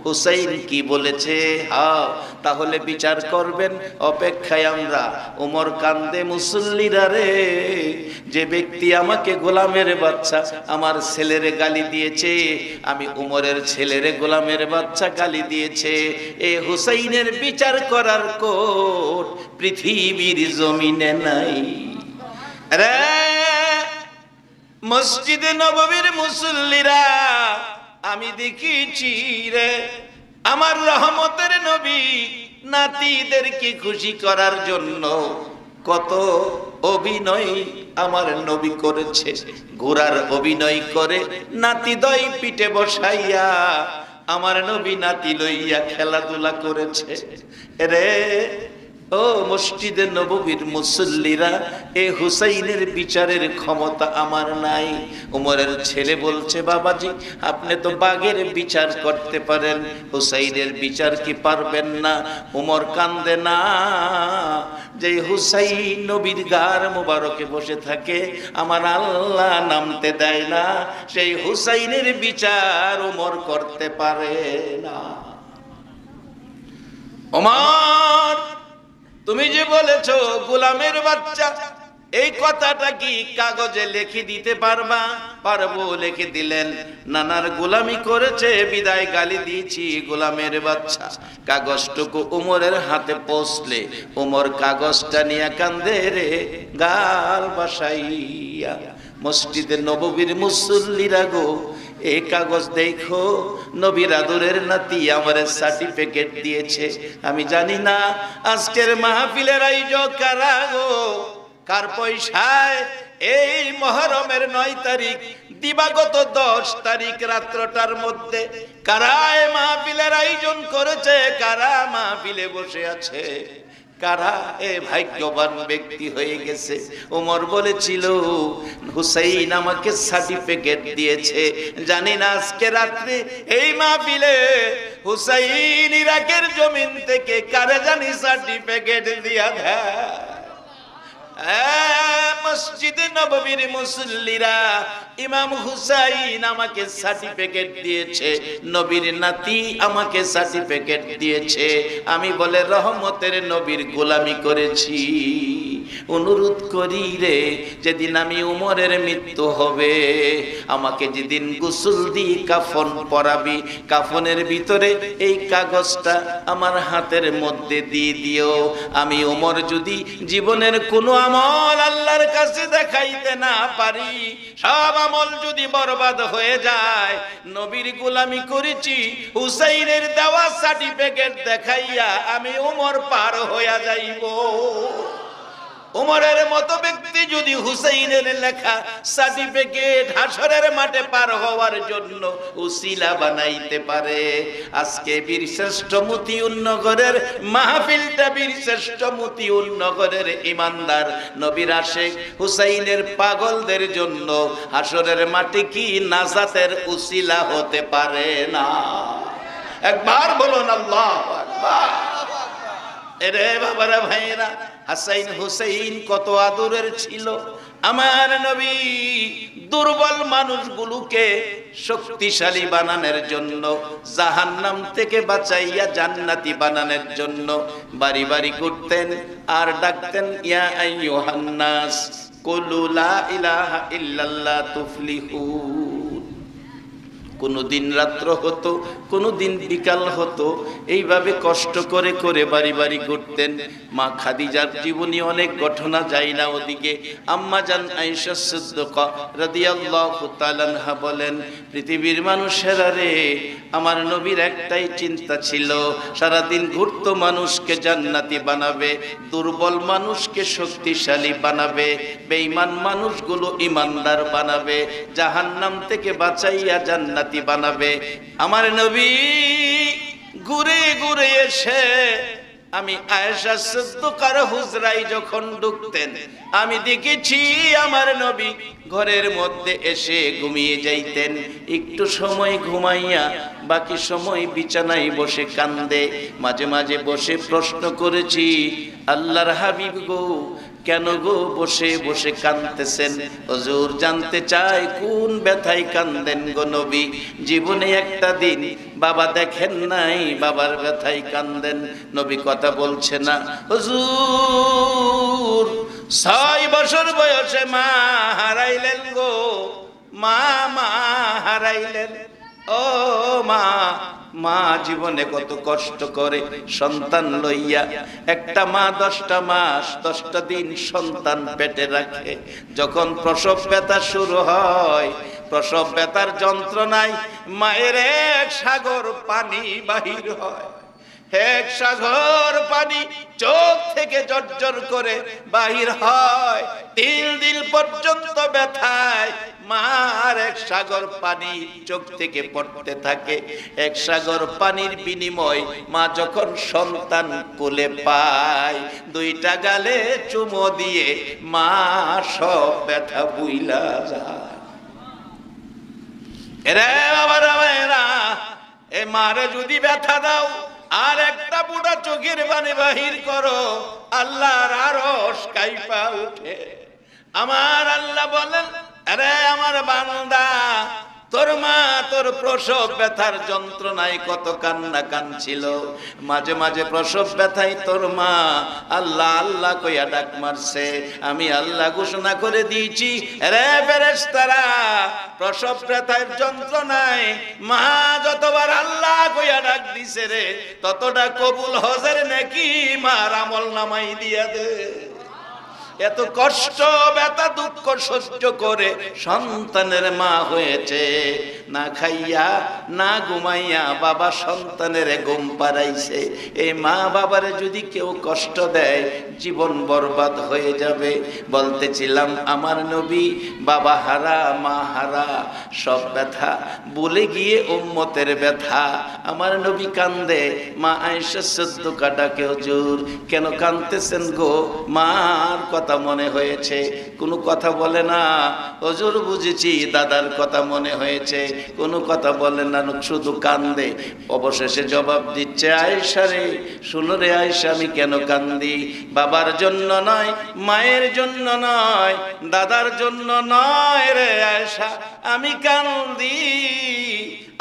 হুসাইন কি বলেছে? হ্যাঁ, তাহলে বিচার করবেন, অপেক্ষায় আমরা। ওমর কান্দে, মুসল্লিরা রে, যে ব্যক্তি আমাকে গোলামের বাচ্চা, আমার ছেলেরে গালি দিয়েছে, আমি উমরের ছেলেরে গোলামের বাচ্চা গালি দিয়েছে, এ হুসাইনের বিচার করার কোর্ট পৃথিবীর জমিনে নাই। রে মসজিদে নববীর মুসল্লিরা, আমি দেখিছি রে, আমার রহমতের নবী নাতিদেরকে খুশি করার জন্য কত অভিনয় আমার নবী করেছে। ঘোড়ার অভিনয় করে নাতি দই পিঠে বসাইয়া আমার নবী নাতি লইয়া খেলাধুলা করেছে রে। ও মসজিদে নববীর মুসল্লিরা, এ হুসাইনের বিচারের ক্ষমতা আমার নাই। উমরের ছেলে বলছে, বাবাজি আপনি তো বাঘের বিচার করতে পারেন, হুসাইনের বিচার কি পারবেন না? উমর কান্দে না, যে হুসাইন নবীর গার মুবারকে বসে থাকে, আমার আল্লাহ নামতে দেয় না, সেই হুসাইনের বিচার উমর করতে পারে না। ওমর, তুমি যে বলেছো গোলামের বাচ্চা, এই কথাটা কি কাগজে লিখে দিতে পারবা? পারবো, লিখে দিলেন। নানার গোলামি করেছে বিদায় গালি দিয়েছি গোলামের বাচ্চা। কাগজটুকু উমরের হাতে পৌঁছলে উমর কাগজটা নিয়ে কান্দে রে গাল বাসাইয়া। মসজিদে নববীর মুসল্লিরা গো, এই কাগজ দেখো, নবীর আদরের নাতি আমার সার্টিফিকেট দিয়েছে। আমি জানি না আজকের মাহফিলের আয়োজক কারা গো, কার পয়সায় এই মুহররমের 9 তারিখ দিবাগত 10 তারিখ রাত্রটার মধ্যে কারা এই মাহফিলের আয়োজন করেছে, কারা মাহফিলে বসে আছে, কারা এ ভাগ্যবান ব্যক্তি হয়ে গেছে। ওমর বলেছিল, হুসাইন আমাকে সার্টিফিকেট দিয়েছে। জানি না আজকে রাত্রে এই মাহফিলে হুসাইন ইরাকের জমিন থেকে কারে জানি সার্টিফিকেট দিয়া দেয়। মসজিদে নববীর মুসল্লিরা, ইমাম হুসাইন আমাকে সার্টিফিকেট দিয়েছে, নবীর নাতি আমাকে সার্টিফিকেট দিয়েছে। আমি বলে রহমতের নবীর গোলামি করেছি। অনুরোধ করি রে, যেদিন আমি উমরের মৃত্যু হবে, আমাকে যেদিন গোসল দিয়ে কাফন পরাবি, কাফনের ভিতরে এই কাগজটা আমার হাতের মধ্যে দিয়ে দিও। আমি উমর যদি জীবনের কোনো আমল আল্লাহর কাছে দেখাইতে না পারি, সব আমল যদি বরবাদ হয়ে যায়, নবীর গোলামি করেছি হুসাইনের দেওয়া সার্টিফিকেট দেখাইয়া আমি উমর পার হইয়া যাইব। উমরের মতো ব্যক্তি যদি হুসাইনের লেখা সার্টিফিকেট হাসরের মাঠে পার হওয়ার জন্য উসিলা বানাইতে পারে, আজকে বীরশ্রেষ্ঠ মতিউন্নগরের মাহফিলটা বীরশ্রেষ্ঠ মতিউন্নগরের ইমানদার নবীর আশিক হুসাইনের পাগলদের জন্য হাসরের মাঠে কি নাজাতের উসিলা হতে পারে না? একবার বলুন আল্লাহু আকবার। এরে বাবারা ভাইরা, হাসাইন হুসাইন কত আদরের ছিল। আমার নবী দুর্বল মানুষগুলোকে শক্তিশালী বানানোর জন্য, জাহান্নাম থেকে বাঁচাইয়া জান্নাতি বানানোর জন্য বাড়ি বাড়ি ঘুরতেন আর ডাকতেন, ইয়া আইয়ুহান নাস কুলু লা ইলাহা ইল্লাল্লাহ তুফলিহুন। কোনোদিন রাত্র হতো, কোনোদিন বিকাল হতো, এইভাবে কষ্ট করে করে বাড়ি বাড়ি ঘুরতেন। মা খাদিজার জীবনী অনেক ঘটনা, যায় না ওদিকে। আম্মা জান আয়েশা সিদ্দিকা রাদিয়াল্লাহু তাআলা আনহা বলেন, পৃথিবীর মানুষেরা রে, আমার নবীর একটাই চিন্তা ছিল, সারাদিন ঘুরতো মানুষকে জান্নাতি বানাবে, দুর্বল মানুষকে শক্তিশালী বানাবে, বেঈমান মানুষগুলো ইমানদার বানাবে, জাহান্নাম থেকে বাঁচাইয়া জান্নাতি বানাবে। আমার নবী ঘুরে ঘুরে এসে আমি আয়েশা সিদ্দিকার হুজরায় যখন ঢুকতেন, আমি দেখেছি আমার নবী ঘরের মধ্যে এসে ঘুমিয়ে যাইতেন। একটু সময় ঘুমাইয়া বাকি সময় বিছানায় বসে কান্দে। মাঝে মাঝে বসে প্রশ্ন করেছি, আল্লাহর হাবিব গো, কেন গো বসে বসে কাঁদতেছেন? হুজুর জানতে চাই কোন ব্যথায় কান্দেন গো নবী? জীবনে একটা দিন বাবা দেখেন নাই, বাবার ব্যথায় কান্দেন। নবী কথা বলছে না। হুজুর 6 বছর বয়সে মা হারাইলেন গো, মা হারাইলেন। ও মা, মা জীবনে কত কষ্ট করে সন্তান লইয়া। একটা মা 10টা মাস 10টা দিন সন্তান পেটে রাখে। যখন প্রসব ব্যথা শুরু হয়, প্রসব ব্যথার যন্ত্রণায় মায়ের এক সাগর পানি বাহির হয়, এক সাগর পানি চোখ থেকে জর্জর করে বাহির হয়। 3 দিন পর্যন্ত ব্যথায় মার এক সাগর পানি চোখ থেকে পড়তে থাকে। এক সাগর পানির বিনিময় মা যখন সন্তান কোলে পায়, 2টা গালে চুমো দিয়ে মা সব ব্যথা বুইলা যায়। এরে বাবারা ভাইরা, এ মারে যদি ব্যথা দাও আর একটা বুড়া চোখের পানি বাহির করো, আল্লাহর আরশ কাইপা উঠে। আমার আল্লাহ বলেন, আরে আমার বান্দা, তোর মা তোর প্রসব ব্যথার যন্ত্রণায় কত কান্না কাঁদছিল। মাঝে মাঝে প্রসব ব্যথায় তোর মা আল্লাহ আল্লাহ কইয়া ডাক মারছে। আমি আল্লাহ ঘোষণা করে দিয়েছি, রে ফেরেশতারা, প্রসব ব্যথার যন্ত্রণায় মা যতবার আল্লাহ কইয়া ডাক দিছে রে, ততটা কবুল হজের নাকি মার আমল নামাই দিয়া দে। এত কষ্ট ব্যথা দুঃখ সহ্য করে সন্তানের মা হয়েছে। না খাইয়া না ঘুমাইয়া বাবা সন্তানের ঘুম পাড়াইছে। এই মা বাবারে যদি কেউ কষ্ট দেয়, জীবন বরবাদ হয়ে যাবে। বলতেছিলাম আমার নবী বাবা হারা মা হারা, সব ব্যথা বলে গিয়ে উম্মতের ব্যথা। আমার নবী কান্দে। মা আয়েশা সিদ্দিকা ডাকে, হুজুর কেন কাঁদতেছেন গো? মার কথা মনে হয়েছে। কোনো কথা বলে না। হুজুর বুঝেছি দাদার কথা মনে হয়েছে। কোনো কথা বলে না, শুধু কান্দে। অবশেষে জবাব দিচ্ছে, আয়েশা রে, শুনো রে আয়েশা, আমি কেন কান্দি? বাবার জন্য নয়, মায়ের জন্য নয়, দাদার জন্য নয় রে আয়েশা, আমি কান্দি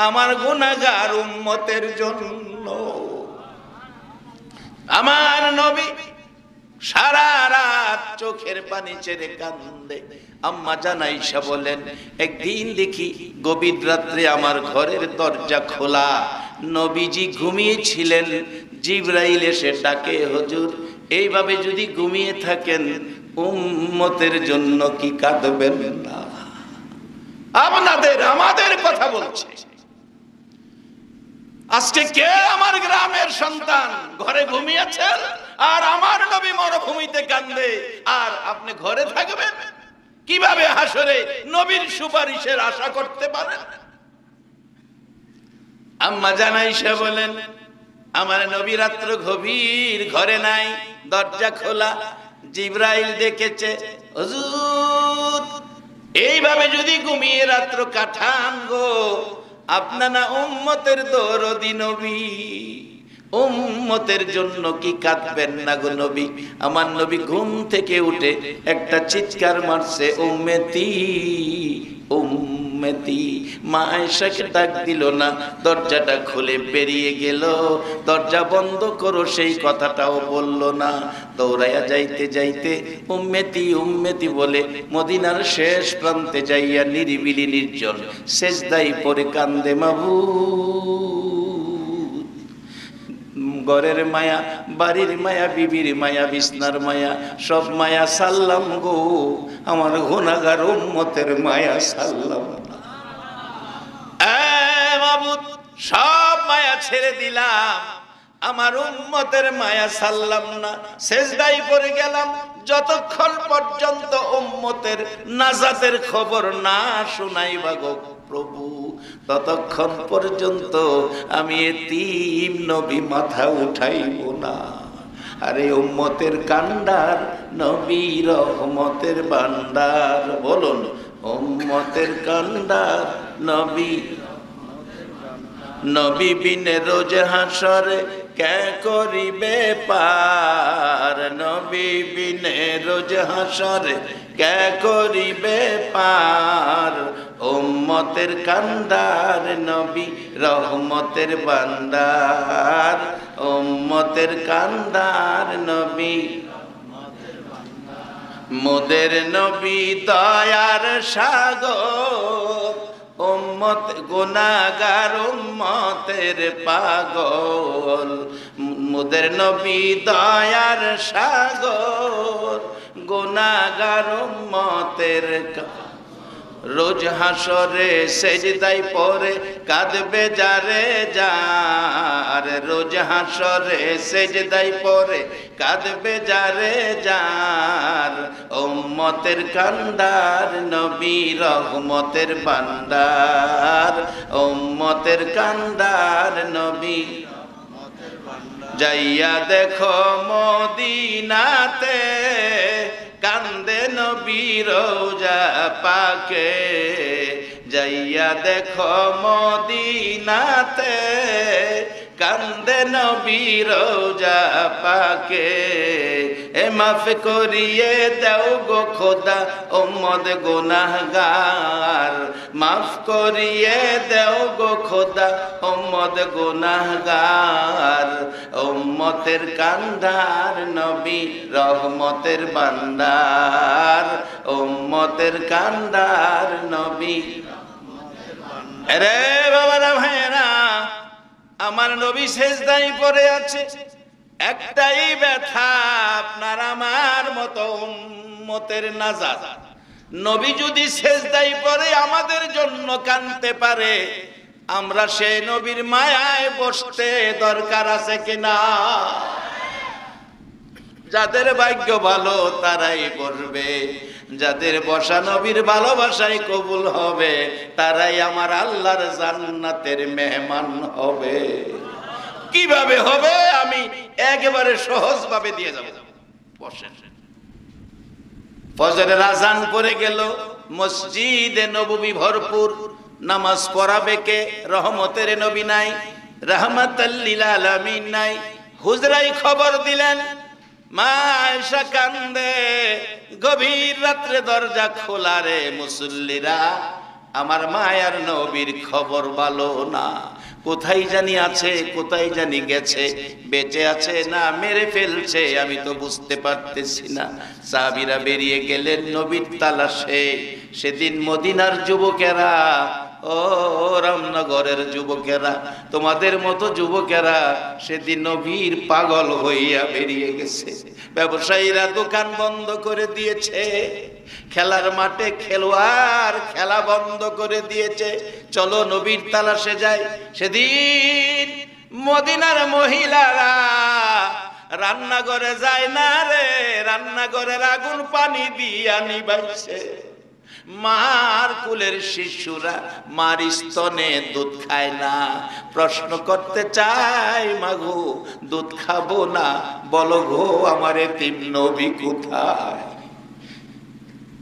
আমার গুনাহগার উম্মতের জন্য। আমার নবী সারা রাত চোখের পানি ছেড়ে কান্দে। আম্মা জান আয়েশা বলেন, একদিন দেখি গভীর রাত্রে আমার ঘরের দরজা খোলা, নবীজি ঘুমিয়েছিলেন। জিবরাইল এসে ডাকে, হুজুর এইভাবে যদি ঘুমিয়ে থাকেন উম্মতের জন্য কি কাঁদবেন না? আপনাদের আমাদের কথা বলছে। আজকে কে আমার গ্রামের সন্তান ঘরে ঘুমিয়েছেন আর আমার নবী মরুভূমিতে কান্দে, আর আপনি ঘরে থাকবেন? কিভাবে হাসরে নবীর সুপারিশের আশা করতে পারেন? আম্মা জান আয়েশা বলেন, আমার নবী রাত্র গভীর, ঘরে নাই, দরজা খোলা। জিবরাইল ডেকেছে, হুজুর এইভাবে যদি ঘুমিয়ে রাত্র কাটান গো, আপনারা উম্মতের দরদি নবী, উম্মতের জন্য কি কাঁদবেন না গো নবী? আমার নবী ঘুম থেকে উঠে একটা চিৎকার মারছে, উম্মতি উম্মতি। মা আয়েশাকে ডাক দিল না, দরজাটা খুলে বেরিয়ে গেল। দরজা বন্ধ করো সেই কথাটাও বলল না। দৌড়াইয়া যাইতে যাইতে উম্মতি উম্মতি বলে মদিনার শেষ প্রান্তে যাইয়া নিরিবিলি নির্জন সেজদায় পড়ে কান্দে মাবুদ। ঘরের মায়া, বাড়ির মায়া, বিবির মায়া, বিছনার মায়া, সব মায়া সাল্লাম গো, আমার গুনাহগার উম্মতের মায়া সাল্লাম। মাবুদ, সব মায়া ছেড়ে দিলাম, আমার উম্মতের মায়া সাল্লাম না। সেজদায় পড়ে গেলাম, যতক্ষণ পর্যন্ত উম্মতের নাজাতের খবর না শুনাইবা গো প্রভু, ততক্ষণ পর্যন্ত আমি এতিম নবী মাথা উঠাইব না। আরে উম্মতের কান্ডার নবী রহমতের ভান্ডার, বলুন উম্মতের কান্ডার নবী। নবী বিনে রোজ হাসরে কে করিবে পার, নবী বিনে রোজ হাসরে কে করিবে পার। উম্মতের কান্ডার নবী রহমতের ভান্ডার, উম্মতের কান্ডার নবী। মোদের নবী দয়ার সাগর, উম্মত গুনাহগার উম্মতের পাগল। মোদের নবী দয়ার সাগর, গুনাহগার উম্মতের। রোজ হাসরে সেজদায় পড়ে কাঁদবে যারে যার, রোজ হাসরে সেজদায় পড়ে কাঁদবে যারে যার। উম্মতের কান্ডার নবী রহমতের ভান্ডার, উম্মতের কান্ডার নবী। যাইয়া দেখো মদিনাতে কান্দে নবী রোজা পাকে, যাইয়া দেখো মদিনাতে কান্দে নবী রোজা পাকে। এ মাফ করিয়ে দাও গো খোদা উম্মত গুনাহগার, মাফ করিয়ে দাও গো খোদা উম্মত গুনাহগার। উম্মতের কান্ডার নবী রহমতের ভান্ডার, উম্মতের কান্ডার নবী। রে বাবারা ভাইয়েরা, আমার নবী সেজদায় পড়ে আছে, একটাই ব্যথা, আপনার আমার মতো উম্মতের নাজাত। নবী যদি সেজদায় পড়ে আমাদের জন্য কাঁদতে পারে, আমরা সেই নবীর মায়ায় বসতে দরকার আছে কিনা? যাদের ভাগ্য ভালো তারাই বসবে, যাদের বসা নবীর ভালোবাসায় কবুল হবে, তারাই আমার আল্লাহর জান্নাতের মেহমান হবে। কিভাবে হবে আমি একেবারে সহজ ভাবে দিয়ে যাব। বসেন। ফজরের আযান পড়ে গেল, মসজিদে নববী ভরপুর, নামাজ পড়াবে কে? রহমতের নবী নাই, রাহমাতাল লিল আলামিন নাই। হুজরাই খবর দিলেন, মা আয়েশা কান্দে, গভীর রাত্রে দরজা খোলা রে মুসল্লিরা, আমার মায়ার নবীর খবর ভালো না, কোথায় জানি আছে, কোথায় জানি গেছে, বেঁচে আছে না মেরে ফেলছে, আমি তো বুঝতে পারতেছি না। সাহাবীরা বেরিয়ে গেলেন নবীর তালাশে। সেদিন মদিনার যুবকেরা, ও রামনগরের যুবকেরা, তোমাদের মতো যুবকেরা সেদিন নবীর পাগল হইয়া বেরিয়ে গেছে। ব্যবসায়ীরা দোকান বন্ধ করে দিয়েছে, খেলার মাঠে খেলোয়াড় খেলা বন্ধ করে দিয়েছে, চলো নবীর তালাশে যাই। সেদিন মদিনার মহিলারা রান্নাঘরে যায় না রে, রান্নাঘরের আগুন পানি দিয়া নিবাইছে। মার কুলের শিশুরা মার স্তনে দুধ খায় না। প্রশ্ন করতে চাই, মাগো দুধ খাবো না, বলো গো আমার এতিম নবী কোথায়?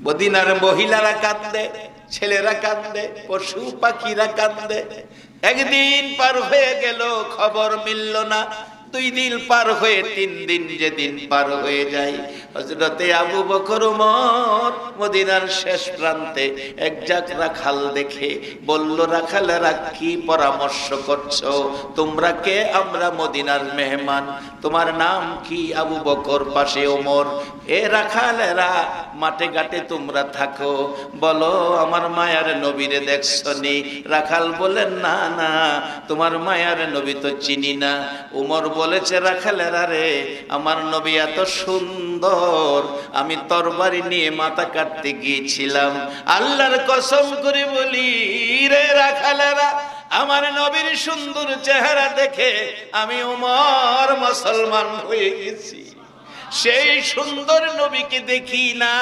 মদিনার মহিলারা কাঁদে, ছেলেরা কাঁদে, পশু পাখিরা কাঁদে। একদিন পার হয়ে গেল, খবর মিলল না। 2 দিন পার হয়ে 3 দিন যেদিন পার হয়ে যায়, হযরতে আবু বকর ওমর মদিনার শেষ প্রান্তে এক জাক রাখাল দেখে বলল, রাখালেরা কি পরামর্শ করছো? তোমরা কে? আমরা মদিনার মেহমান। তোমার নাম কি? আবু বকর। পাশে ওমর। এ রাখালেরা, মাঠে ঘাটে তোমরা থাকো, বলো আমার মায়ার নবীরে দেখছনি? রাখাল বলেন, না না, তোমার মায়ার নবী তো চিনি না। ওমর বলেছে, রাখালেরা রে, আমার নবী এত সুন্দর, আমি তরবারি নিয়ে মাথা কাটতে গিয়েছিলাম, আল্লাহর কসম করে বলি রে রাখালেরা, আমার নবীর সুন্দর চেহারা দেখে আমি ওমর মুসলমান হয়ে গেছি। সেই সুন্দর নবীকে দেখি না,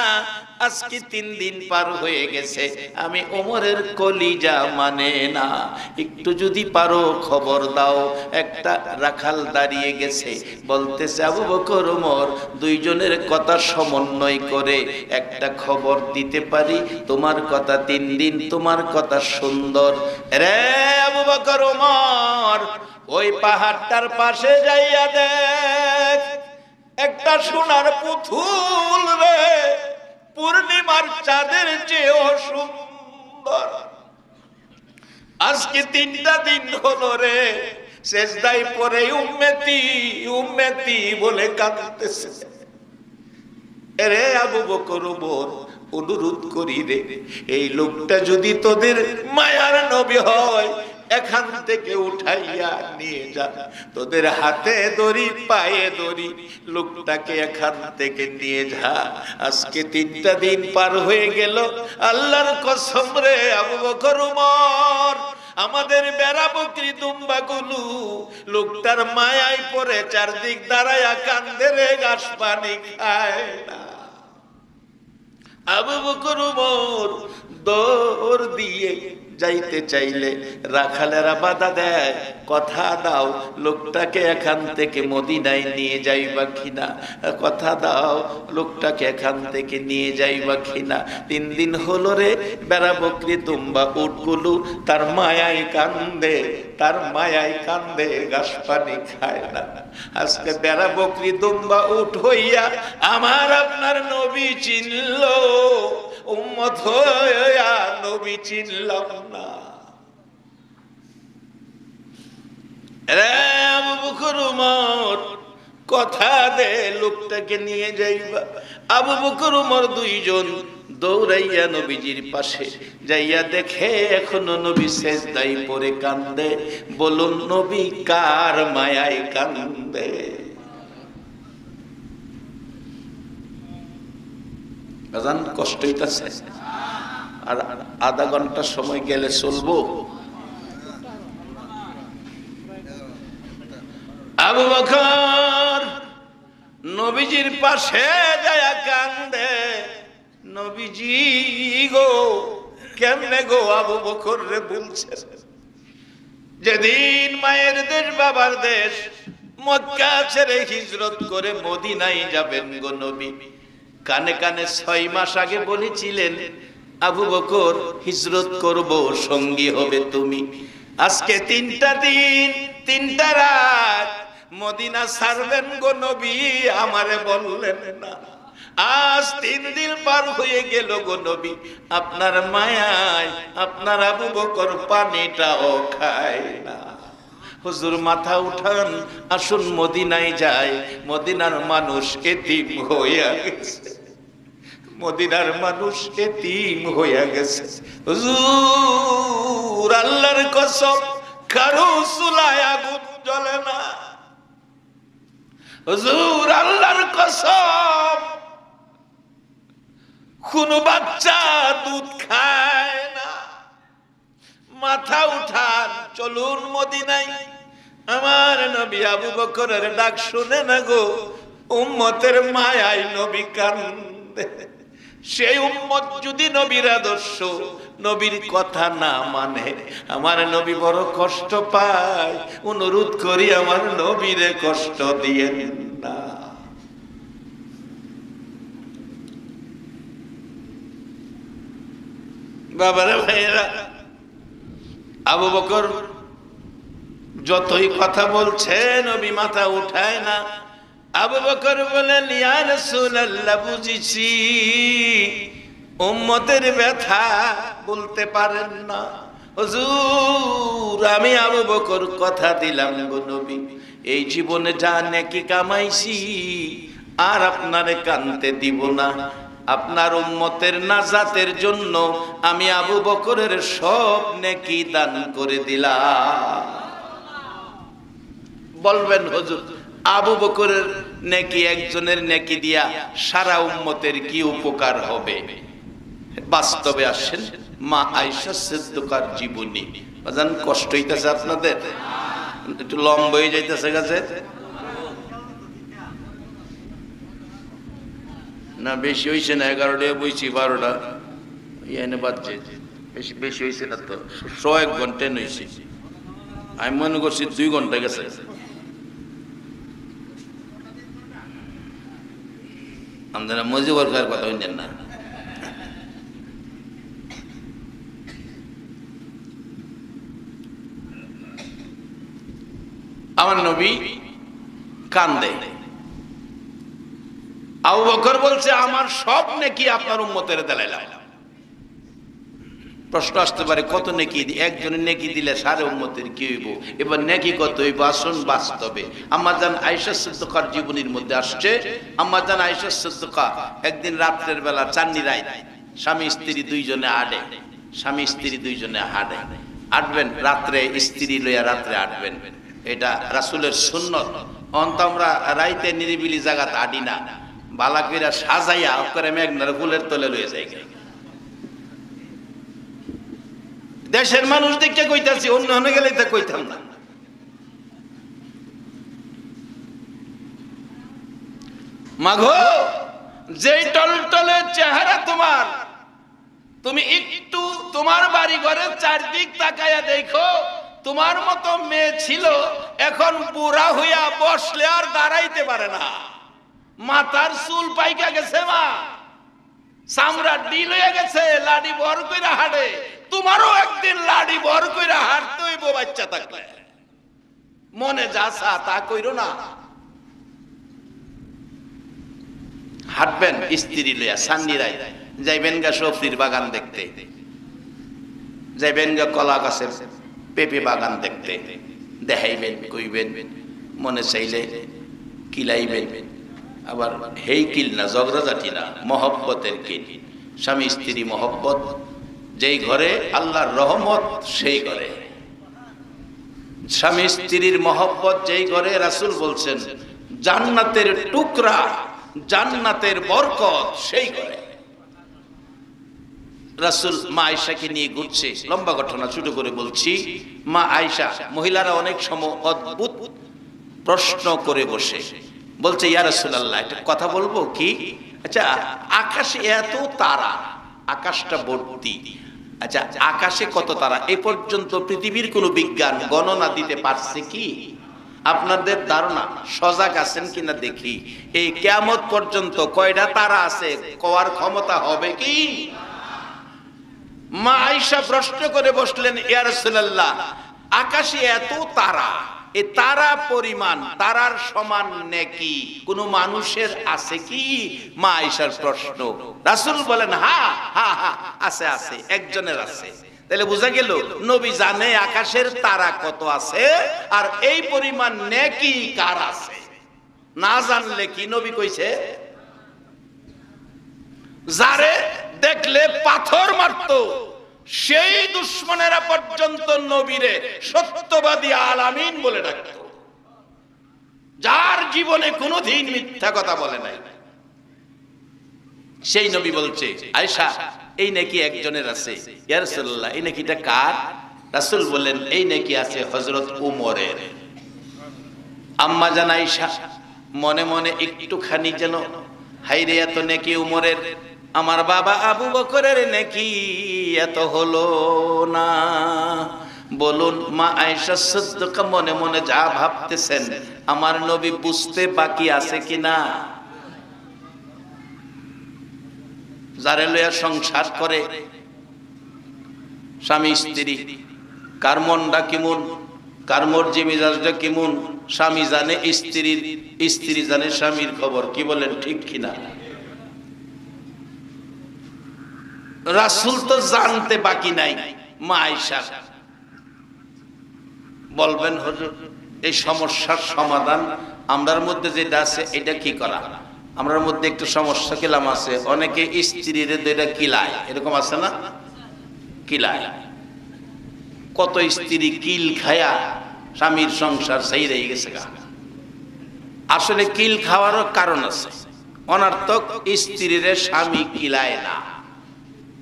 আজকে 3 দিন পার হয়ে গেছে, আমি ওমরের কলিজা মানে না, একটু যদি পারো খবর দাও। একটা রাখাল দাঁড়িয়ে গেছে, বলতেছে, আবু বকর ওমর, দুইজনের কথা সমন্বয় করে একটা খবর দিতে পারি। তোমার কথা 3 দিন, তোমার কথা সুন্দর। রে আবু বকর ওমর, ওই পাহাড়টার পাশে যাইয়া দেখ, একটা সোনার পুতুল রে, পূর্ণিমার চাঁদের চেয়েও সুন্দর। আজকে 3টা দিন হলো রে, সেজদায় পড়ে উম্মতি উম্মতি বলে কাঁদতেছে। রে আবু বকর ওমর, অনুরোধ করি রে, এই লোকটা যদি তোদের মায়ার নবী হয়, এখান থেকে উঠাইয়া নিয়ে যা, তোদের হাতে দড়ি পায়ে দড়ি, লোকটাকে এখান থেকে নিয়ে যা। আজকে 3টা দিন পার হয়ে গেল, আল্লাহর কসম রে আবু বকর ওমর, আমাদের বেড়া বকরি দুম্বা গুলো লোকটার মায়ায় পড়ে চারদিক দাঁড়ায়া কান্দে রে, ঘাস পানি খায় না। আবু বকর ওমর দৌড় দিয়ে যাইতে চাইলে রাখালেরা বাধা দেয়, কথা দাও, লোকটাকে এখান থেকে মদিনায় নিয়ে যাইবা কিনা, কথা দাও, লোকটাকে এখান থেকে নিয়ে যাইবা কিনা। 3 দিন হলো রে, বেড়া বকরি দুম্বা উটগুলো তার মায়ায় কান্দে, তার মায়ায় কান্দে, ঘাস পানি খায় না। আজকে বেড়া বকরি দুম্বা উট হইয়া আমার আপনার নবী চিনল, উম্মত হইয়া নবী চিনলাম না। রে আবু বকর ওমর, কথা দে, লোকটাকে নিয়ে যাইবা। আবু বকর ওমর দুইজন দৌড়াইয়া নবীজির পাশে যাইয়া দেখে এখনো নবী সেজদায় পড়ে কান্দে। বলুন, নবী কার মায়ায় কান্দে? আজান কষ্ট হইতাছে, আর আধা ঘন্টা সময় গেলে চলবো। আবু বকর নবীজির পাশে যায়া কান্দে। নবীজি গো, কেমনে গো? আবু বকর রে বলছে, যেদিন মায়ের দেশ বাবার দেশ মক্কা ছেড়ে হিজরত করে মদিনায় যাবেন গো নবী, কানে কানে 6 মাস আগে বলেছিলেন, আবু বকর হিজরত করব, সঙ্গী হবে তুমি। আজকে 3টা দিন 3টা রাত মদিনা ছাড়বেন গো নবী, আমারে বললেন না। আজ 3 দিন পার হয়ে গেল গো নবী, আপনার মায়ায় আপনার আবু বকর পানিটাও খায় না। হুজুর মাথা উঠান, আসুন মদিনায় যাই। মদিনার মানুষ এতিম হইয়া গেছে, মদিনার মানুষ এতিম হইয়া গেছে। হুজুর আল্লাহর কসম, কারো চুলায় আগুন জ্বলে না। হুজুর আল্লাহর কসম, কোন বাচ্চা দুধ খায় না। মাথা উঠান, চলুন মদিনায়। আমার নবী আবু বকরের ডাক শুনে না গো, উম্মতের মায়ায় নবী কান্দে। সেই উম্মত যদি নবীর আদর্শ, নবীর কথা না মানে, আমার নবী বড় কষ্ট পায়। অনুরোধ করি, আমার নবীরে কষ্ট দিয়েন না। বাবারে ভাইয়েরা, আবু বকর যতই কথা বলছে নবী মাথা উঠায় না। আবু বকর বলেন, ইয়া রাসূলুল্লাহ, বুঝেছি উম্মতের ব্যথা বলতে পারেন না। হুজুর, আমি আবু বকর কথা দিলাম গো নবী, এই জীবনে যা নেকি কামাইছি আর আপনারে কানতে দিব না। আপনার উম্মতের নাজাতের জন্য আমি আবু বকরের সব নেকি দান করে দিলাম। বলবেন হুজুর, আবু বকরের নেকি, একজনের নেকি দিয়া সারা উম্মতের কি উপকার হবে? বাস্তবে আসেন মা আয়েশা সিদ্দিকার জীবনী। বাজান, কষ্ট হইতেছে আপনাদের? একটু লম্বা হয়ে যাইতেছে কাছে না? বেশি হয়েছে না? 11টা বইছি, 12টা এনে বাজছে। বেশি বেশি হয়েছে না তো? 1 ঘন্টা নইছি, আমি মনে করছি 2 ঘন্টা গেছে। আপনারা মজিবর কার কথা শুনছেন না? আমার নবী কান্দে। আবু বকর বলছে, আমার সব নেকি আপনার উম্মতের দিলাম। প্রশ্ন আসতে পারে, কত নেকি? একজনের নেকি দিলে সারা উম্মতের কি হইব? এবার নেকি কত হইব? আসুন বাস্তবে। আম্মা জান আয়েশা সিদ্দিকার জীবনীর মধ্যে আসছে, আম্মা জান আয়েশা সিদ্দিকা একদিন রাত্রের বেলা, চান্নি রাত, স্বামী স্ত্রী দুইজনে আডে, স্বামী স্ত্রী দুইজনে হাঁটে, আটবেন রাত্রে, স্ত্রী লইয়া রাত্রে আটবেন, এটা রাসূলের সুন্নত। অন্ত আমরা রাইতে নিরিবিলি জায়গাতে আডি না, বালা কইরা সাজাইয়া করে মেঘনার ফুলের তলে লইয়া যাই। দেশের মানুষ দেখে কইতাছি, অন্য হনে গেলে তা কইতাম না। মাগো, যেই টলটলে চেহারা তোমার, তুমি একটু তোমার বাড়ি ঘরের চারদিক তাকায়া দেখো, তোমার মতো মেয়ে ছিল, এখন বুড়া হইয়া বসলে আর দাঁড়াইতে পারে না, মাথার চুল পাইকা গেছে, মা চামড়া ডিল হয়ে গেছে, লাডি বর কইরা হাঁটে। তোমারও একদিন লাডি বর কইরা হাঁটতে হইব বাচ্চা থাকলে। মনে যা চা তা কইরো না। হাঁটবেন স্ত্রী লইয়া, সান্নিরাই যাইবেন গা সবজির বাগান দেখতে, যাইবেন গা কলা গাছের পেঁপে বাগান দেখতে, দেখাইবেন, কইবেন, মনে চাইলে কিলাইবেন। আবার হেই কিল না, ঝগড়াঝাটি না, মহব্বতের কিল। স্বামী স্ত্রী মহব্বত, যেই ঘরে আল্লাহর রহমত সেই ঘরে। স্বামী স্ত্রীর মহব্বত যেই ঘরে, রাসূল বলছেন জান্নাতের টুকরা, জান্নাতের বরকত সেই ঘরে। রাসূল মা আয়েশাকে নিয়ে ঘুরছে, লম্বা ঘটনা ছোট করে বলছি। মা আয়েশা, মহিলারা অনেক সময় অদ্ভুত প্রশ্ন করে বসে, বলছে, ইয়া রাসূলুল্লাহ, একটা কথা বলবো কি? আচ্ছা, আকাশে এত তারা, আকাশটা ভর্তি, আচ্ছা আকাশে কত তারা? এই পর্যন্ত পৃথিবীর কোনো বিজ্ঞান গণনা দিতে পারছে কি? আপনাদের ধারণা? সজাগ আছেন কিনা দেখি। এই কিয়ামত পর্যন্ত কয়টা তারা আছে কোয়ার ক্ষমতা হবে কি? মা আয়েশা প্রশ্ন করে বসলেন, ইয়া রাসূলুল্লাহ, আকাশে এত তারা, এই তারা পরিমাণ, তারার সমান নেকি কোন মানুষের আছে কি? মা আয়েশার প্রশ্ন। রাসূল বলেন, হ্যাঁ হ্যাঁ হ্যাঁ, আছে আছে, একজনের আছে। তাহলে বোঝা গেল নবী জানে আকাশের তারা কত আছে, আর এই পরিমাণ নেকি কার আছে। না জানলে কি নবী কইছে? যারে দেখলে পাথর মারতো সেই দুশমনেরা পর্যন্ত নবীরে সত্যবাদী আল আমিন বলে ডাকতো, যার জীবনে কোনোদিন মিথ্যা কথা বলে নাই। সেই নবী বলছে, আয়েশা, এই নেকি একজনের আছে। ইয়া রাসূলুল্লাহ, এই নেকিটা কার? রাসূল বলেন, এই নেকি আছে হযরত উমরের। আম্মা জান আয়েশা মনে মনে একটুখানি যেন, হায়রে এত নেকি উমরের, আমার বাবা আবু বকরের নেকি এত হলো না। বলুন মা আয়েশা সিদ্দিকা মনে মনে যা ভাবতেছেন, আমার নবী বুঝতে বাকি আছে কিনা? যারে লইয়া সংসার করে স্বামী স্ত্রী, কার মনটা কেমন কার মর্জি মিজাজটা কেমন স্বামী জানে স্ত্রীর, স্ত্রী জানে স্বামীর খবর। কি বলেন, ঠিক কিনা? রাসূল তো জানতে বাকি নাই। মা আয়েশা বলবেন, হুজুর এই সমস্যার সমাধান আমরার মধ্যে যেটা আছে এটা কি করা? আমরার মধ্যে একটু সমস্যা কিলাম আছে, অনেকে স্ত্রীর এটা কিলায়, এরকম আছে না? কিলায়। কত স্ত্রী কিল খায়া স্বামীর সংসার সেই রয়ে গেছে। আসলে কিল খাওয়ারও কারণ আছে। অনর্থক স্ত্রীর স্বামী কিলায় না,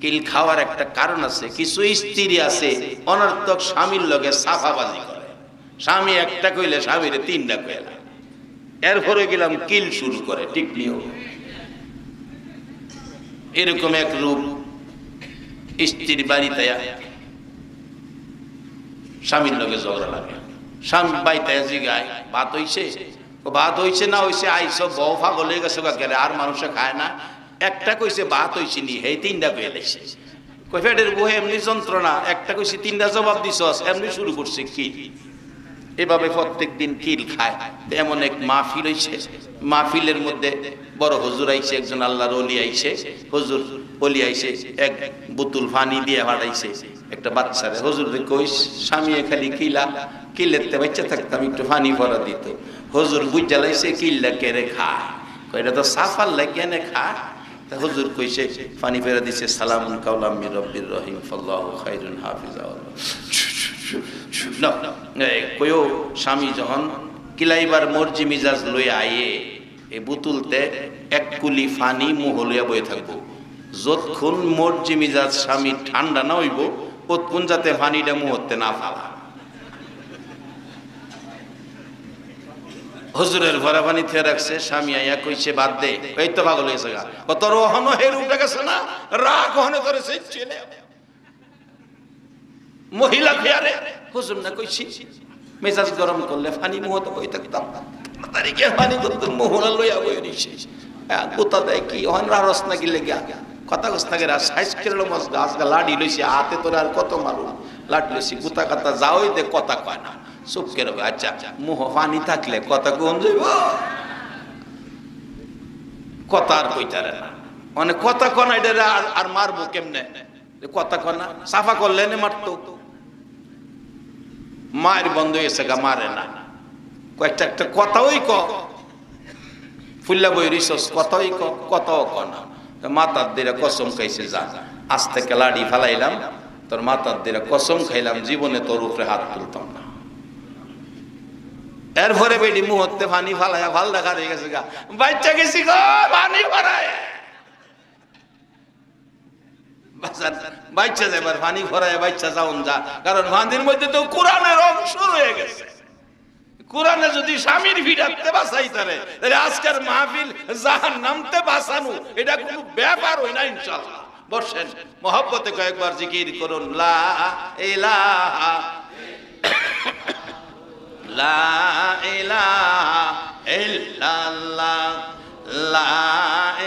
কিল খাওয়ার একটা কারণ আছে। কিছু স্ত্রী আছে অনর্থক স্বামীর লগে সাফাবাজি করে, স্বামী একটা কইলে স্বামীরে তিনটা কইলা, এরপরে গেলাম কিল শুরু করে। ঠিক নিও এরকম এক রূপ স্ত্রীর বাড়িতে স্বামীর লগে ঝগড়া লাগে। স্বামী বাড়িতে জিগায় ভাত হইছে, ভাত হইছে না হইছে, আইসব বউ পাগল হয়ে গেছে গেলে আর মানুষে খায় না। একটা কইছে ভাত হইছে নি, এই তিনটা কয়ে লাইছে। কই ফেটের বউ এমনি যন্ত্রণা, একটা কইছে তিনটা জবাব দিছস, এমনি শুরু করছে কি। এভাবে প্রত্যেক দিন কিল খায়। এমন এক মাহফিল হইছে, মাহফিলের মধ্যে বড় হুজুর আইছে, একজন আল্লাহর ওলি আইছে। হুজুর ওলি আইছে, এক বোতল পানি দিয়ে হারাইছে একটা বাচ্চারে। হুজুর কই স্বামী খালি কিলা, কিলেতে বাচ্চা থাকতাম একটু পানি ভরা দিত। হুজুর বুঝা লাইছে কিল্লা কেড়ে খায়, এটা তো সাফার লাগে না খায়। তা হুজুর কইছে পানি ফেরা দিছে, সালামুন কাওলাম মির রব্বির রহিম ফাল্লাহু খায়রুন হাফিজা। কইও স্বামী যখন কিলাইবার মর্জি মিজাজ লইয়া আইয়ে, এই বোতলতে এক কুলি পানি মুহ লইয়া বয়ে থাকবো। যতক্ষণ মর্জি মিজাজ স্বামী ঠান্ডা না হইব, ততক্ষণ যাতে পানিটা মুহতে না ফালা। হুজুরের ভরা পানি থেকে রাখছে, স্বামী আইয়া কইছে বাদ দে, এই তো পাগল হয়েছে গা, তোর ওহনো হের উঠে গেছে না, রাগ ওহনে তোরে সেই ছেলে মহিলা ফেয়ারে। হুজুর না কইছি মেজাজ গরম করলে পানি মুহতে বই থাকতাম, তারিখে পানি করতে মোহরা লইয়া বই নিছে। কোথা দেয় কি ওহন রারস না গিলে গা কথা কস্তা গেরা সাইজ কেরলো মজ গাছ গা লাডি লইছি হাতে, তোর আর কত মারু লাড লইছি গুতা কাতা যাওই দে, কথা কয় না, চুপ কেন। আচ্ছা মুহ পানি থাকলে কথা কোন যাইব, কথা আর কইতারে না, মানে কথা কনা এটা আর মারবো কেমনে, কথা কনা সাফা করলে নে মারতো। মায়ের বন্ধ হয়েছে গা, মারে না, কয়েকটা একটা কথাই ক ফুল্লা বই রিসস, কথাই ক, কথাও কনা। মাতার দিরা কসম খাইছে, যা আজ থেকে লাড়ি ফেলাইলাম, তোর মাতার দিরা কসম খাইলাম জীবনে তোর উপরে হাত তুলতাম না। এরপরে বেডি মুহূর্তে পানি ফালাইয়া ভাল দেখা হয়ে গেছে গা, বাচ্চা গেছি গো পানি ভরায়, বাচ্চা যাবার পানি ভরায় বাচ্চা যাওন যা, কারণ পানির মধ্যে তো কোরআনের অংশ রয়ে গেছে। কোরআনে যদি স্বামীর ভিড়াতে বাঁচাইতারে, তাহলে আজকের মাহফিল জাহান্নামতে বাঁচানো এটা কোনো ব্যাপার হয় না। ইনশাআল্লাহ বসেন, মহব্বতে কয়েকবার জিকির করুন, লা ইলাহা লা ইলাহা ইল্লাল্লাহ, লা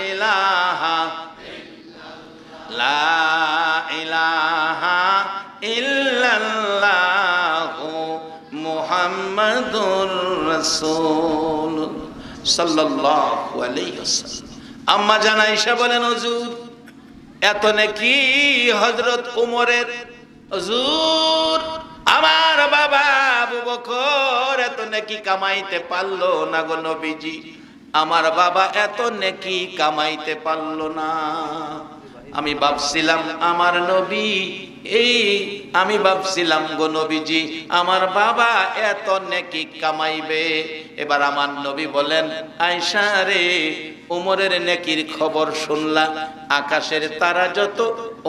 ইলাহা লা ইলাহা ইল্লাল্লাহু মুহাম্মাদুর রাসূল সাল্লাল্লাহু আলাইহি ওয়াসাল্লাম। আম্মা জান আয়েশা বলেন, হুজুর এত নাকি হযরত ওমরের, হুজুর আমার বাবা আবু বকর এত নেকি কামাইতে পারলো না গো নবীজি, আমার বাবা এত নেকি কামাইতে পারলো না। আমি ভাবছিলাম আমার নবী আমি ভাবছিলাম গো নবীজি আমার বাবা এত নেকি কামাইবে। এবার আমার নবী বলেন, আয়েশা রে ওমরের নেকির খবর শুনলা, আকাশের তারা যত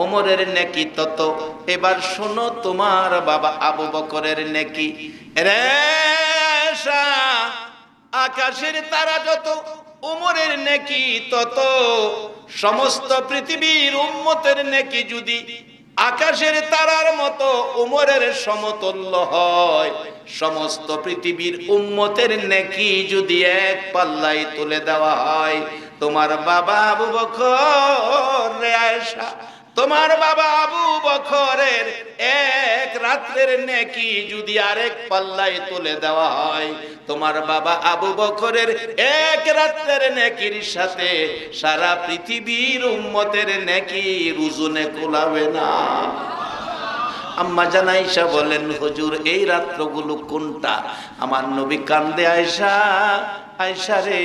ওমরের নেকি তত। এবার শোনো তোমার বাবা আবু বকরের নেকি। রে আয়েশা, আকাশের তারা যত ওমরের নেকি তত। সমস্ত পৃথিবীর উম্মতের নেকি যদি আকাশের তারার মতো ওমরের সমতুল্য হয়, সমস্ত পৃথিবীর উম্মতের নেকি যদি এক পাল্লায় তুলে দেওয়া হয়, তোমার বাবা আবু বকর রে আয়েশা তোমার বাবা আবু বকরের এক রাত্রের নেকি যদি আরেক পাল্লায় তুলে দেওয়া হয়, তোমার বাবা আবু বকরের এক রাত্রের নেকির সাথে সারা পৃথিবীর উম্মতের নেকির ওজনে কুলাবে না। আম্মা জান আয়েশা বলেন, হুজুর এই রাত্রগুলো কোনটা? আমার নবী কান্দে, আয়েশা আয়েশা রে,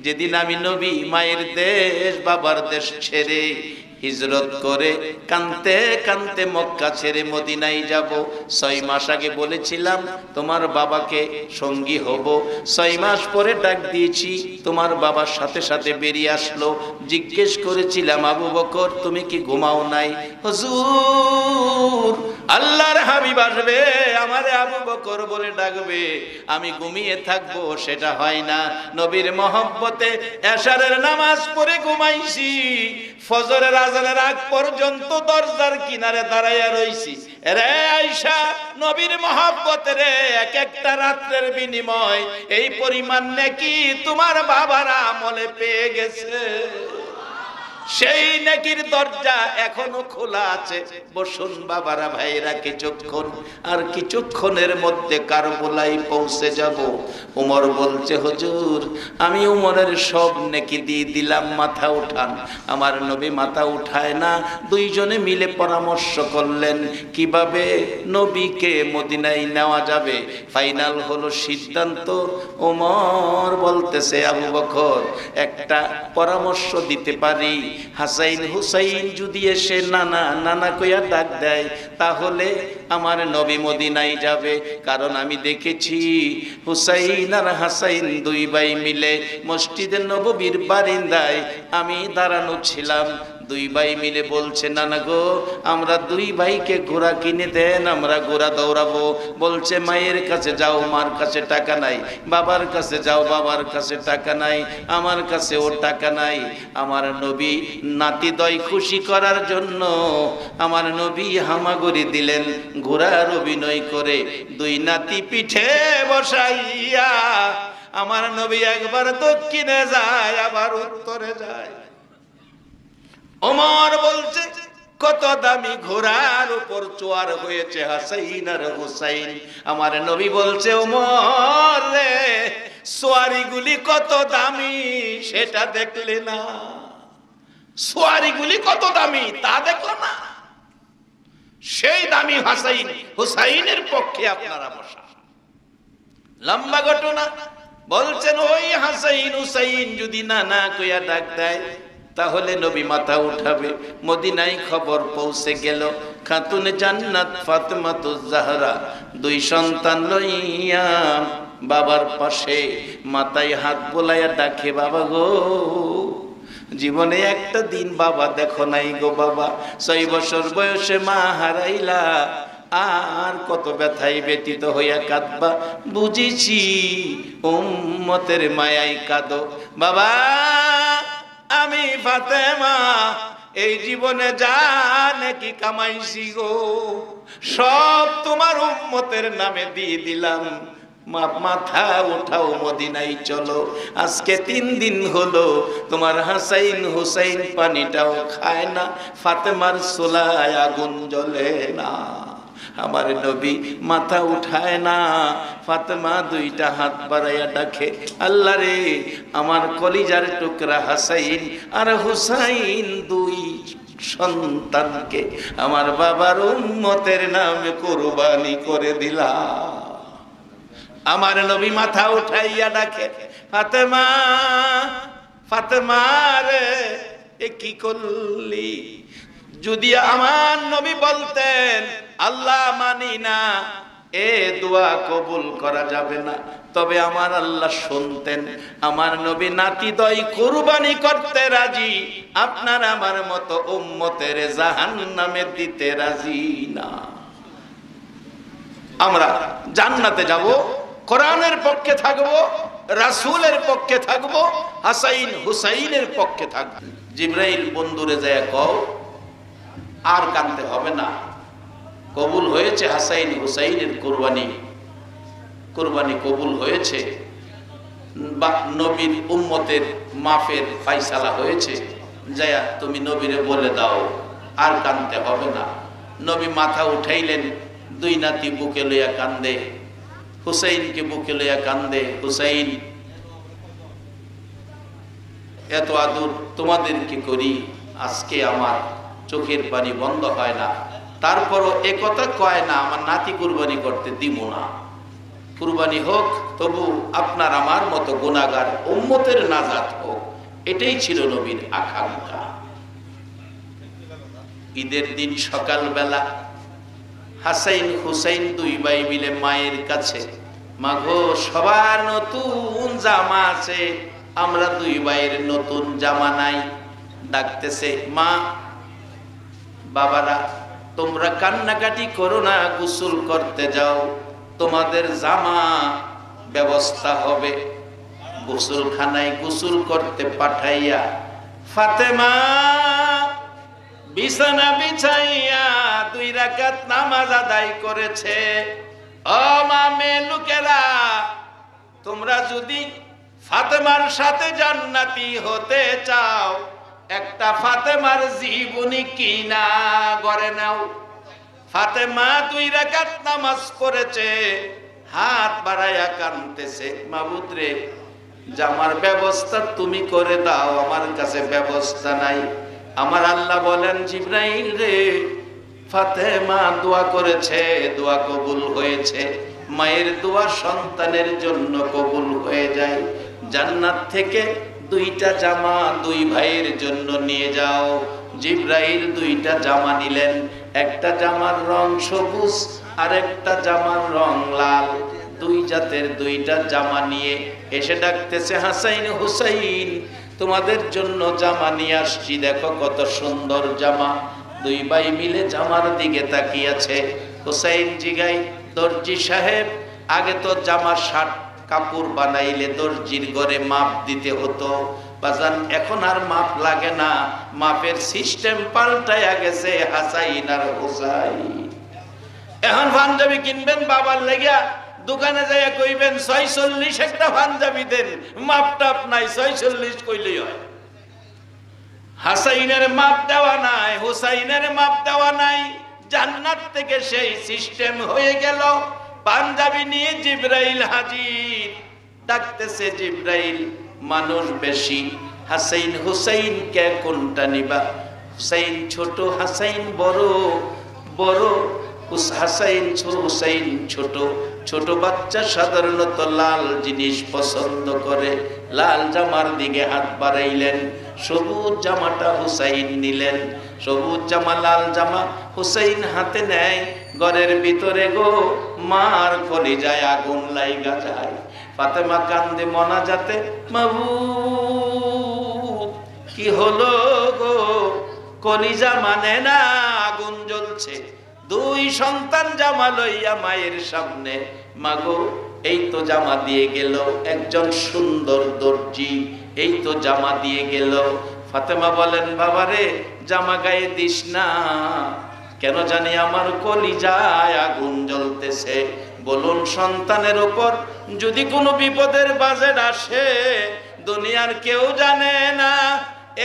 যেদিন আমি নবী মায়ের দেশ বাবার দেশ ছেড়ে হিজরত করে কানতে কানতে মক্কা ছেড়ে মদিনায় যাব, 6 মাস আগে বলেছিলাম তোমার বাবাকে সঙ্গী হব, 6 মাস পরে ডাক দিয়েছি, তোমার বাবার সাথে সাথে বেরিয়ে আসলো। জিজ্ঞেস করেছিলাম, আবু বকর তুমি কি ঘুমাও নাই? হুজুর আল্লাহর হাবিব আসবে, আমারে আবু বকর বলে ডাকবে, আমি ঘুমিয়ে থাকবো, সেটা হয় না। নবীর মহব্বতে এশারের নামাজ পড়ে ঘুমাইছি, ফজরের আজানের আগ পর্যন্ত দরজার কিনারে দাঁড়াইয়া রইছি। রে আয়েশা, নবীর মহব্বতে রে এক একটা রাত্রের বিনিময় এই পরিমাণ নেকি তোমার বাবার আমলে পেয়ে গেছে। সেই নেকির দরজা এখনো খোলা আছে। বসুন বাবারা ভাইরা, কিছুক্ষণ আর কিছুক্ষণের মধ্যে কারবালায় পৌঁছে যাব। উমর বলছে, হুজুর আমি উমরের সব নেকি দিয়ে দিলাম, মাথা উঠান। আমার নবী মাথা উঠায় না। দুইজনে মিলে পরামর্শ করলেন কিভাবে নবীকে মদিনায় নেওয়া যাবে। ফাইনাল হলো সিদ্ধান্ত। উমর বলতেছে, আবু বকর একটা পরামর্শ দিতে পারি, হাসাইন হুসাইন যদি এসে নানা নানা কইয়া ডাক দেয় তাহলে আমার নবী মদিনায় যাবে। কারণ আমি দেখেছি হুসাইন আর হাসাইন দুই ভাই মিলে মসজিদে নববীর বারিন্দায় আমি দাঁড়ানো ছিলাম। দুই ভাই মিলে বলছে, নানা গো আমরা দুই ভাইকে ঘোড়া কিনে দেন, আমরা ঘোড়া দৌড়াবো। বলছে মায়ের কাছে যাও, মার কাছে টাকা নাই। বাবার কাছে যাও, বাবার কাছে টাকা নাই। আমার কাছেও টাকা নাই। আমার নবী নাতিদয় খুশি করার জন্য আমার নবী হামাগুড়ি দিলেন, ঘোড়ার অভিনয় করে দুই নাতি পিঠে বসাইয়া আমার নবী একবার দক্ষিণে যায় আবার উত্তরে যায়। ওমর বলছে, কত দামি ঘোড়ার উপর চোয়ার হয়েছে হাসাইন আর হুসাইন। আমার নবী বলছে, ওমর রে সোয়ারিগুলি কত দামি সেটা দেখলে না? সোয়ারিগুলি কত দামি তা দেখলো না? সেই দামি হাসাইন হুসাইনের পক্ষে আপনারা বসা। লম্বা ঘটনা। বলছেন ওই হাসাইন হুসাইন যদি না না কইয়া ডাক দেয় তাহলে নবী মাথা উঠাবে। মদিনায় খবর পৌঁছে গেল, খাতুনে জান্নাত ফাতেমাতুজ জাহরা দুই সন্তান লইয়া বাবার পাশে মাথায় হাত বোলাইয়া ডাকে, বাবা গো জীবনে একটা দিন বাবা দেখো নাই গো বাবা, 6 বছর বয়সে মা হারাইলা, আর কত ব্যথায় ব্যতীত হইয়া কাঁদবা, বুঝেছি উম্মতের মায়ায় কাঁদো। বাবা আমি ফাতেমা এই জীবনে যা নাকি কামাইছি গো সব তোমার উম্মতের নামে দিয়ে দিলাম, মাথা উঠাও মদিনায় চলো। আজকে 3 দিন হলো তোমার হাসাইন হুসাইন পানিটাও খায় না, ফাতেমার চুলায় আগুন জ্বলে না। আমার নবী মাথা উঠায় না, ফাতেমা দুইটা হাত বাড়াইয়া ডাকে, আল্লাহ রে আমার কলিজার টুকরা হাসাইন আর হুসাইন দুই সন্তানকে আমার বাবার উম্মতের নামে কুরবানি করে দিলাম। আমার নবী মাথা উঠাইয়া ডাকে, ফাতেমা ফাতেমা রে এ কি করলি? যদি আমার নবী বলতেন আল্লাহ মানি না, এ দোয়া কবুল করা যাবে না, তবে আমার আল্লাহ শুনতেন। আমার নবী নাতিদয় কুরবানি করতে রাজি, আপনার আমার মতো উম্মতের জাহান্নামে দিতে রাজি না। আমরা জান্নাতে যাব, কোরআনের পক্ষে থাকব, রাসূলের পক্ষে থাকব, হাসাইন হুসাইনের পক্ষে থাকব। জিবরাইল বন্ধুরে যায় কও আর কানতে হবে না, কবুল হয়েছে হাসাইন হুসাইনের কুরবানি কবুল হয়েছে, নবীর উম্মতের মাফের ফায়সালা হয়েছে। যায়া তুমি নবীরে বলে দাও আর কাঁদতে হবে না। নবী মাথা উঠাইলেন, দুই নাতি বুকে লইয়া কান্দে, হুসাইনকে বুকে লইয়া কান্দে। হুসাইন, এত আদর তোমাদেরকে করি, আজকে আমার চোখের পানি বন্ধ হয় না। তারপরও একথা কয় না আমার নাতি কুরবানি করতে দিব না, কুরবানি হোক, তবু আপনার আমার মতো গুনাহগার উম্মতের নাজাত হোক, এটাই ছিল নবীর আকাঙ্ক্ষা। ঈদের দিন সকালবেলা হাসাইন হুসাইন দুই ভাই মিলে মায়ের কাছে, মা গো সবার নতুন জামা আছে, আমরা দুই ভাইয়ের নতুন জামা নাই। ডাকতেছে, মা বাবারা তোমরা কান্নাকাটি করো না, গোসল করতে যাও, তোমাদের জামা ব্যবস্থা হবে। গোসলখানায় গোসল করতে পাঠাইয়া ফাতেমা বিছানা বিছাইয়া 2 রাকাত নামাজ আদায় করেছে। ও মা, মেয়ে লোকেরা, তোমরা যদি ফাতেমার সাথে জান্নাতি হতে চাও, একটা ফাতেমার জীবনী কিনা গড়ে নাও। ফাতেমা 2 রাকাত নামাজ পড়েছে, হাত বাড়াইয়া কাঁদতেছে, মাবুদ রে জামার ব্যবস্থা তুমি করে দাও, আমার কাছে ব্যবস্থা নাই। আমার আল্লাহ বলেন, জিবরাইল রে, ফাতেমা দোয়া করেছে, দোয়া কবুল হয়েছে। মায়ের দোয়া সন্তানের জন্য কবুল হয়ে যায়। জান্নাত থেকে 2টা জামা 2 ভাইয়ের জন্য নিয়ে যাও। জিবরাইল 2টা জামা নিলেন, একটা জামার রং সবুজ আর একটা জামার রং লাল। 2 জাতের 2টা জামা নিয়ে এসে ডাকতেছে, হাসাইন হুসাইন তোমাদের জন্য জামা নিয়ে আসছি, দেখো কত সুন্দর জামা। 2 ভাই মিলে জামার দিকে তাকিয়েছে। হুসাইন জিগাই, দর্জি সাহেব, আগে তো জামার শার্ট কাপড় বানাইলে দর্জির ঘরে মাপ দিতে হতো, বাজান এখন আর মাপ লাগে না, মাপের সিস্টেম পাল্টাইয়া গেছে। হাসাইন আর হুসাইন এখন পাঞ্জাবি কিনবেন বাবার লেগা, দোকানে যাইয়া কইবেন 46 একটা পাঞ্জাবি দেন, মাপটাপ নাই, 46 কইলেই হয়। হাসাইনের মাপ দেওয়া নাই, হুসাইনের মাপ দেওয়া নাই। জান্নাত থেকে সেই সিস্টেম হয়ে গেল। পাঞ্জাবি নিয়ে জিবরাইল হাজির, ডাকতেছে, জিবরাইল মানুষ বেশি, হাসাইন হুসাইন কে কোনটা নিবা? হুসাইন ছোট, হাসাইন বড়, বড় হাসাইন হুসাইন ছোট। ছোট বাচ্চা সাধারণত লাল জিনিস পছন্দ করে। লাল জামার দিকে হাত বাড়াইলেন, সবুজ জামাটা হুসাইন নিলেন। সবুজ জামা, লাল জামা হুসাইন হাতে নেয়। ঘরের ভিতরে গো মার কলিজায় আগুন লাইগা যায়। ফাতেমা কান্দে মোনাজাতে, মাবুদ কি হলো গো, কলিজা মানে না, আগুন জ্বলছে। 2 সন্তান জামা লইয়া মায়ের সামনে, মাগো এই তো জামা দিয়ে গেল একজন সুন্দর দর্জি, এই তো জামা দিয়ে গেল। ফাতেমা বলেন, বাবারে জামা গায়ে দিস না, কেন জানি আমার কলিজায় আগুন জ্বলতেছে। বলুন, সন্তানের উপর যদি কোনো বিপদের বাজেট আসে, দুনিয়ার কেউ জানে না,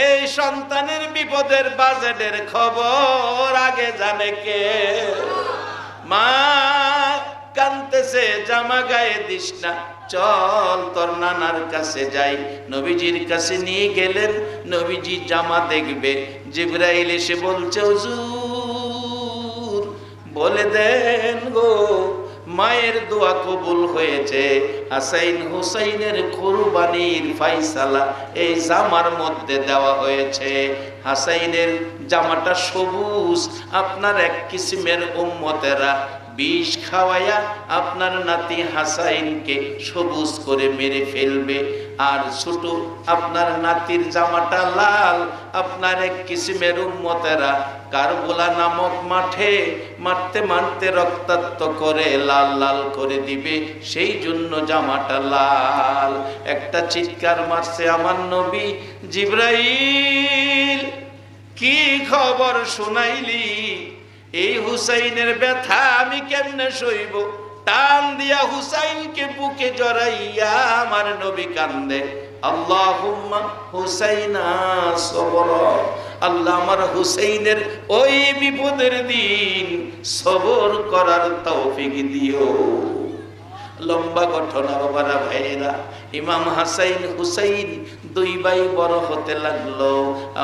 এই সন্তানের বিপদের বাজেটের খবর আগে জানে কে? মা কাঁদতেছে, জামা গায়ে দিস না, চল তোর নানার কাছে যাই। নবীজির কাছে নিয়ে গেলেন। নবীজি জামা দেখবে, জিবরাইল এসে বলছে, হুজুর বলে দেন গো, মায়ের দোয়া কবুল হয়েছে, হাসাইন হুসাইনের কুরবানির ফায়সালা এই জামার মধ্যে দেওয়া হয়েছে। হাসাইনের জামাটা সবুজ, আপনার এক কিসিমের উম্মতেরা বিষ খাওয়াইয়া আপনার নাতি হাসাইনকে সবুজ করে মেরে ফেলবে। আর ছোট আপনার নাতির জামাটা লাল, আপনার এক কিসিমের উম্মতেরা কারবালা নামক মাঠে মারতে মারতে রক্তাক্ত করে লাল লাল করে দিবে, সেই জন্য জামাটা লাল। একটা চিৎকার মারছে আমার নবী, জিবরাইল কি খবর শুনাইলি? এই হুসাইনের ব্যথা আমি কেমনে সইব? টান দিয়া হুসাইনকে বুকে জড়াইয়া আমার নবী কান্দে। আল্লাহুম্মা হুসাইনা সবরা, আল্লাহ আমার হুসাইনের ওই বিপদের দিন সবর করার তৌফিক দিও। লম্বা ঘটনা বাবারা ভাইরা, ইমাম হাসাইন হুসাইন দুই ভাই বড় হতে লাগলো।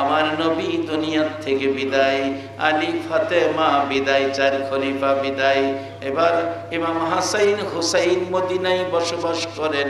আমার নবী দুনিয়ার থেকে বিদায়, আলী ফাতেমা বিদায়, চার খলিফা বিদায়। এবার ইমাম হাসাইন হুসাইন মদিনায় বসবাস করেন।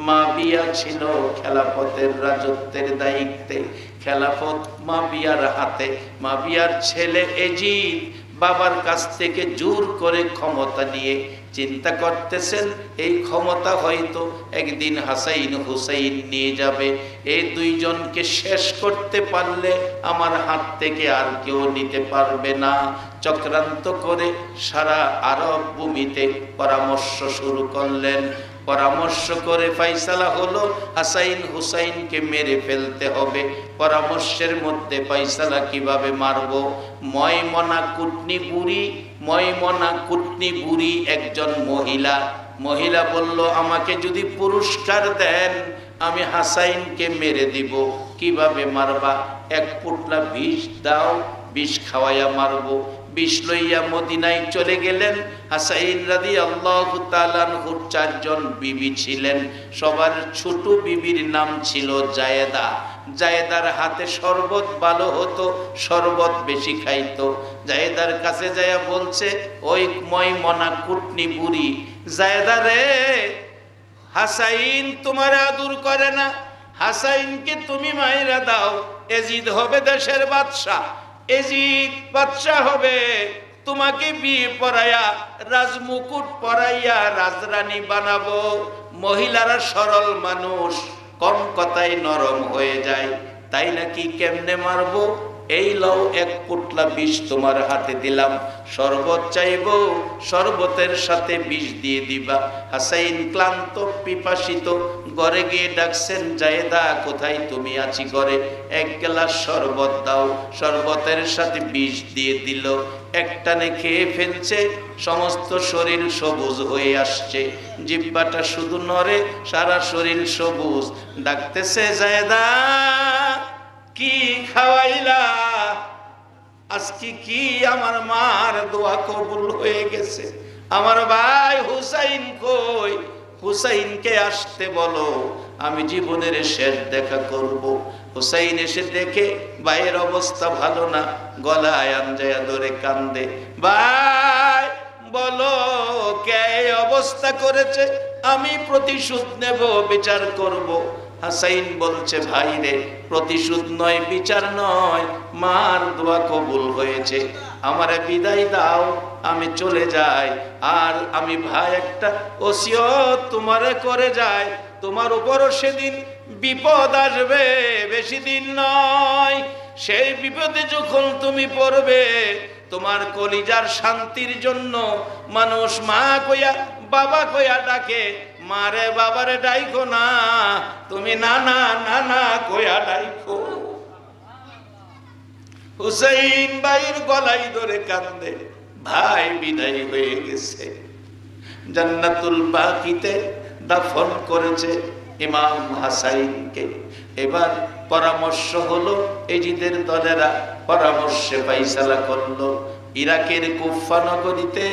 মা বিয়া ছিল খেলাফতের রাজত্বের দায়িত্বে, খেলাফত মা বিয়ার হাতে। মা বিয়ার ছেলে এজিদ বাবার কাছ থেকে জোর করে ক্ষমতা নিয়ে চিন্তা করতেছেন এই ক্ষমতা হয়তো একদিন হাসাইন হুসাইন নিয়ে যাবে। এই দুইজনকে শেষ করতে পারলে আমার হাত থেকে আর কেউ নিতে পারবে না। চক্রান্ত করে সারা আরব ভূমিতে পরামর্শ শুরু করলেন। পরামর্শ করে ফাইসালা হলো হাসাইন হুসাইনকে মেরে ফেলতে হবে। পরামর্শের মধ্যে ফাইসালা কিভাবে মারবো? ময়মনা কুটনি বুড়ি একজন মহিলা বলল, আমাকে যদি পুরস্কার দেন আমি হাসাইনকে মেরে দিব। কিভাবে মারবা? এক পোটলা বিষ দাও, বিষ খাওয়াইয়া মারবো। বিষ লইয়া মদিনায় চলে গেলেন। হাসাইন রাদিয়াল্লাহু তাআলা আনহুর চারজন বিবি ছিলেন। সবার ছোট বিবির নাম ছিল জায়েদা। জায়েদার হাতে শরবত ভালো হতো, শরবত বেশি খাইতো। জায়েদার কাছে যায়া বলছে, ওই ময়মনা কুটনি বুড়ি, জায়েদা রে, হাসাইন তোমার আদর করে না, হাসাইনকে তুমি মাইরা দাও। এজিদ হবে দেশের বাদশা, এজিদ বাদশা হবে, তোমাকে বিয়ে পড়াইয়া রাজমুকুট পরাইয়া রাজরানী বানাবো। মহিলারা সরল মানুষ, কম কথায় নরম হয়ে যায়, তাই নাকি? কেমনে মারবো? এই লও, এক পোটলা বিষ তোমার হাতে দিলাম, শরবত চাইবো, শরবতের সাথে বিষ দিয়ে দিবা। হাসাইন ক্লান্ত পিপাসিত ঘরে গিয়ে ডাকছেন, জায়েদা কোথায় তুমি? আছি ঘরে। এক গ্লাস শরবত দাও, শরবতের সাথে বিষ দিয়ে দিল। একটানে খেয়ে ফেলছে, সমস্ত শরীর সবুজ হয়ে আসছে, জিহ্বাটা শুধু নড়ে, সারা শরীর সবুজ। ডাকতেছে, জায়েদা কি খাওয়াইলা? আজকে কি আমার মার দোয়া কবুল হয়ে গেছে। আমার ভাই হুসাইন কই? হুসাইনকে আসতে বলো, আমি জীবনের শেষ দেখা করব। হুসাইন এসে দেখে ভাইয়ের অবস্থা ভালো না, গলায় আঞ্জায়া ধরে কান্দে। ভাই বলো, কে এই অবস্থা করেছে? আমি প্রতিশোধ নেব, বিচার করব। হাসাইন বলছে, ভাই রে, প্রতিশোধ নয়, বিচার নয়, মার দোয়া কবুল হয়েছে, আমারে বিদায় দাও, আমি চলে যাই। আর আমি ভাই একটা ওসিয়ত তোমারে করে যাই, তোমার উপরও সেদিন বিপদ আসবে, বেশি দিন নয়। সেই বিপদে যখন তুমি পড়বে, তোমার কলিজার শান্তির জন্য মানুষ মা কইয়া বাবা কইয়া ডাকে, মারে বাবারে ডাইকো না, তুমি নানা নানা কইয়া ডাইকো। হুসাইন ভাইয়ের গলাই ধরে কান্দে, ভাই বিদায় হয়ে গেছে। জান্নাতুল বাকিতে দাফন করেছে ইমাম হাসাইনকে। এবার পরামর্শ হলো, এজিদের দলেরা পরামর্শে ফাইসালা করলো, ইরাকের কুফা নগরীতে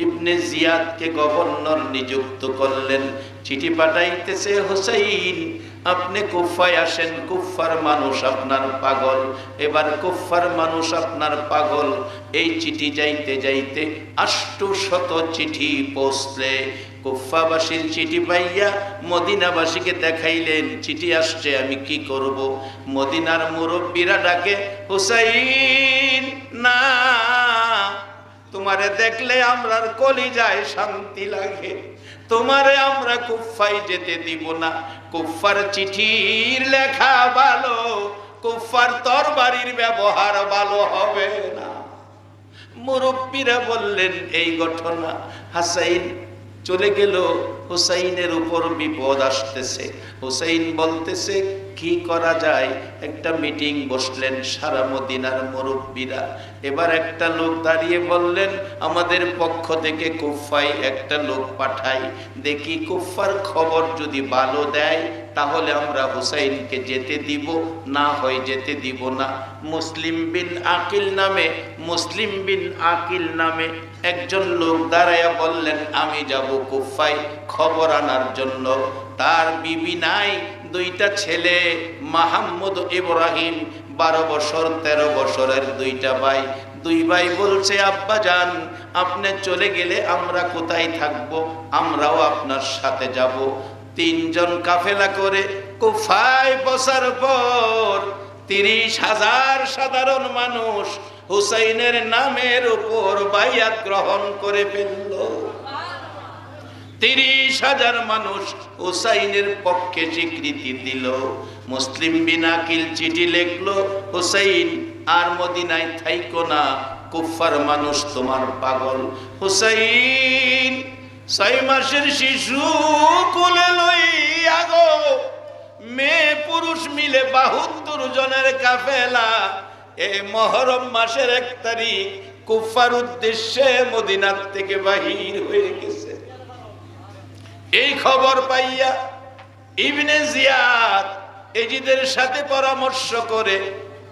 ইবনে জিয়াদকে গভর্নর নিযুক্ত করলেন। চিঠি পাঠাইতেছে, হোসাইন আপনি কুফায় আসেন, কুফার মানুষ আপনার পাগল। এবার কুফার মানুষ আপনার পাগল। এই চিঠি যাইতে যাইতে 800 চিঠি পৌঁছলে। কুফাবাসীর চিঠি পাইয়া মদিনাবাসীকে দেখাইলেন, চিঠি আসছে, আমি কি করব? মদিনার মুরব্বীরা ডাকে, হুসাইন না, তোমারে দেখলে আমরার কলিজায় শান্তি লাগে, তোমারে আমরা কুফায় যেতে দিব না। কুফার চিঠির লেখা ভালো, কুফার তরবারির ব্যবহার ভালো হবে না। মুরব্বীরা বললেন এই ঘটনা। হাসাইন চলে গেল, হুসাইনের উপর বিপদ আসতেছে। হুসাইন বলতেছে, কি করা যায়। একটা মিটিং বসলেন সারা মদিনার মুরব্বীরা। এবার একটা লোক দাঁড়িয়ে বললেন, আমাদের পক্ষ থেকে কুফায় একটা লোক পাঠাই, দেখি কুফার খবর যদি ভালো দেয় তাহলে আমরা হুসাইনকে যেতে দিব, না হয় যেতে দিব না। মুসলিম বিন আকিল নামে একজন লোক দাঁড়াইয়া বললেন, আমি যাব কুফায় খবর আনার জন্য। তার বিবি নাই, দুইটা ছেলে, মাহমুদ ইব্রাহিম 12 বছর 13 বছরের দুইটা ভাই। দুই ভাই বলছে, আব্বা জান আপনি চলে গেলে আমরা কোথায় থাকব, আমরাও আপনার সাথে যাব। 3 জন কাফেলা করে কুফায় পৌঁছার পর 30,000 সাধারণ মানুষ হুসাইনের নামের উপর বাইয়াত গ্রহণ করে ফেলল। 30,000 মানুষ হুসাইনের পক্ষে স্বীকৃতি দিল। মুসলিম বিন আকিল চিঠি লিখলো, হুসাইন আর মদিনায় থাইকো না, কুফার মানুষ তোমার পাগল। হুসাইন 6 মাসের শিশু কোলে লইয়া গো, মেয়ে পুরুষ মিলে 72 জনের কাফেলা এই মুহররম মাসের 1 তারিখ কুফার উদ্দেশ্যে মদিনার থেকে বাহির হয়ে গেছে। এই খবর পাইয়া ইবনে জিয়াদ এজিদের সাথে পরামর্শ করে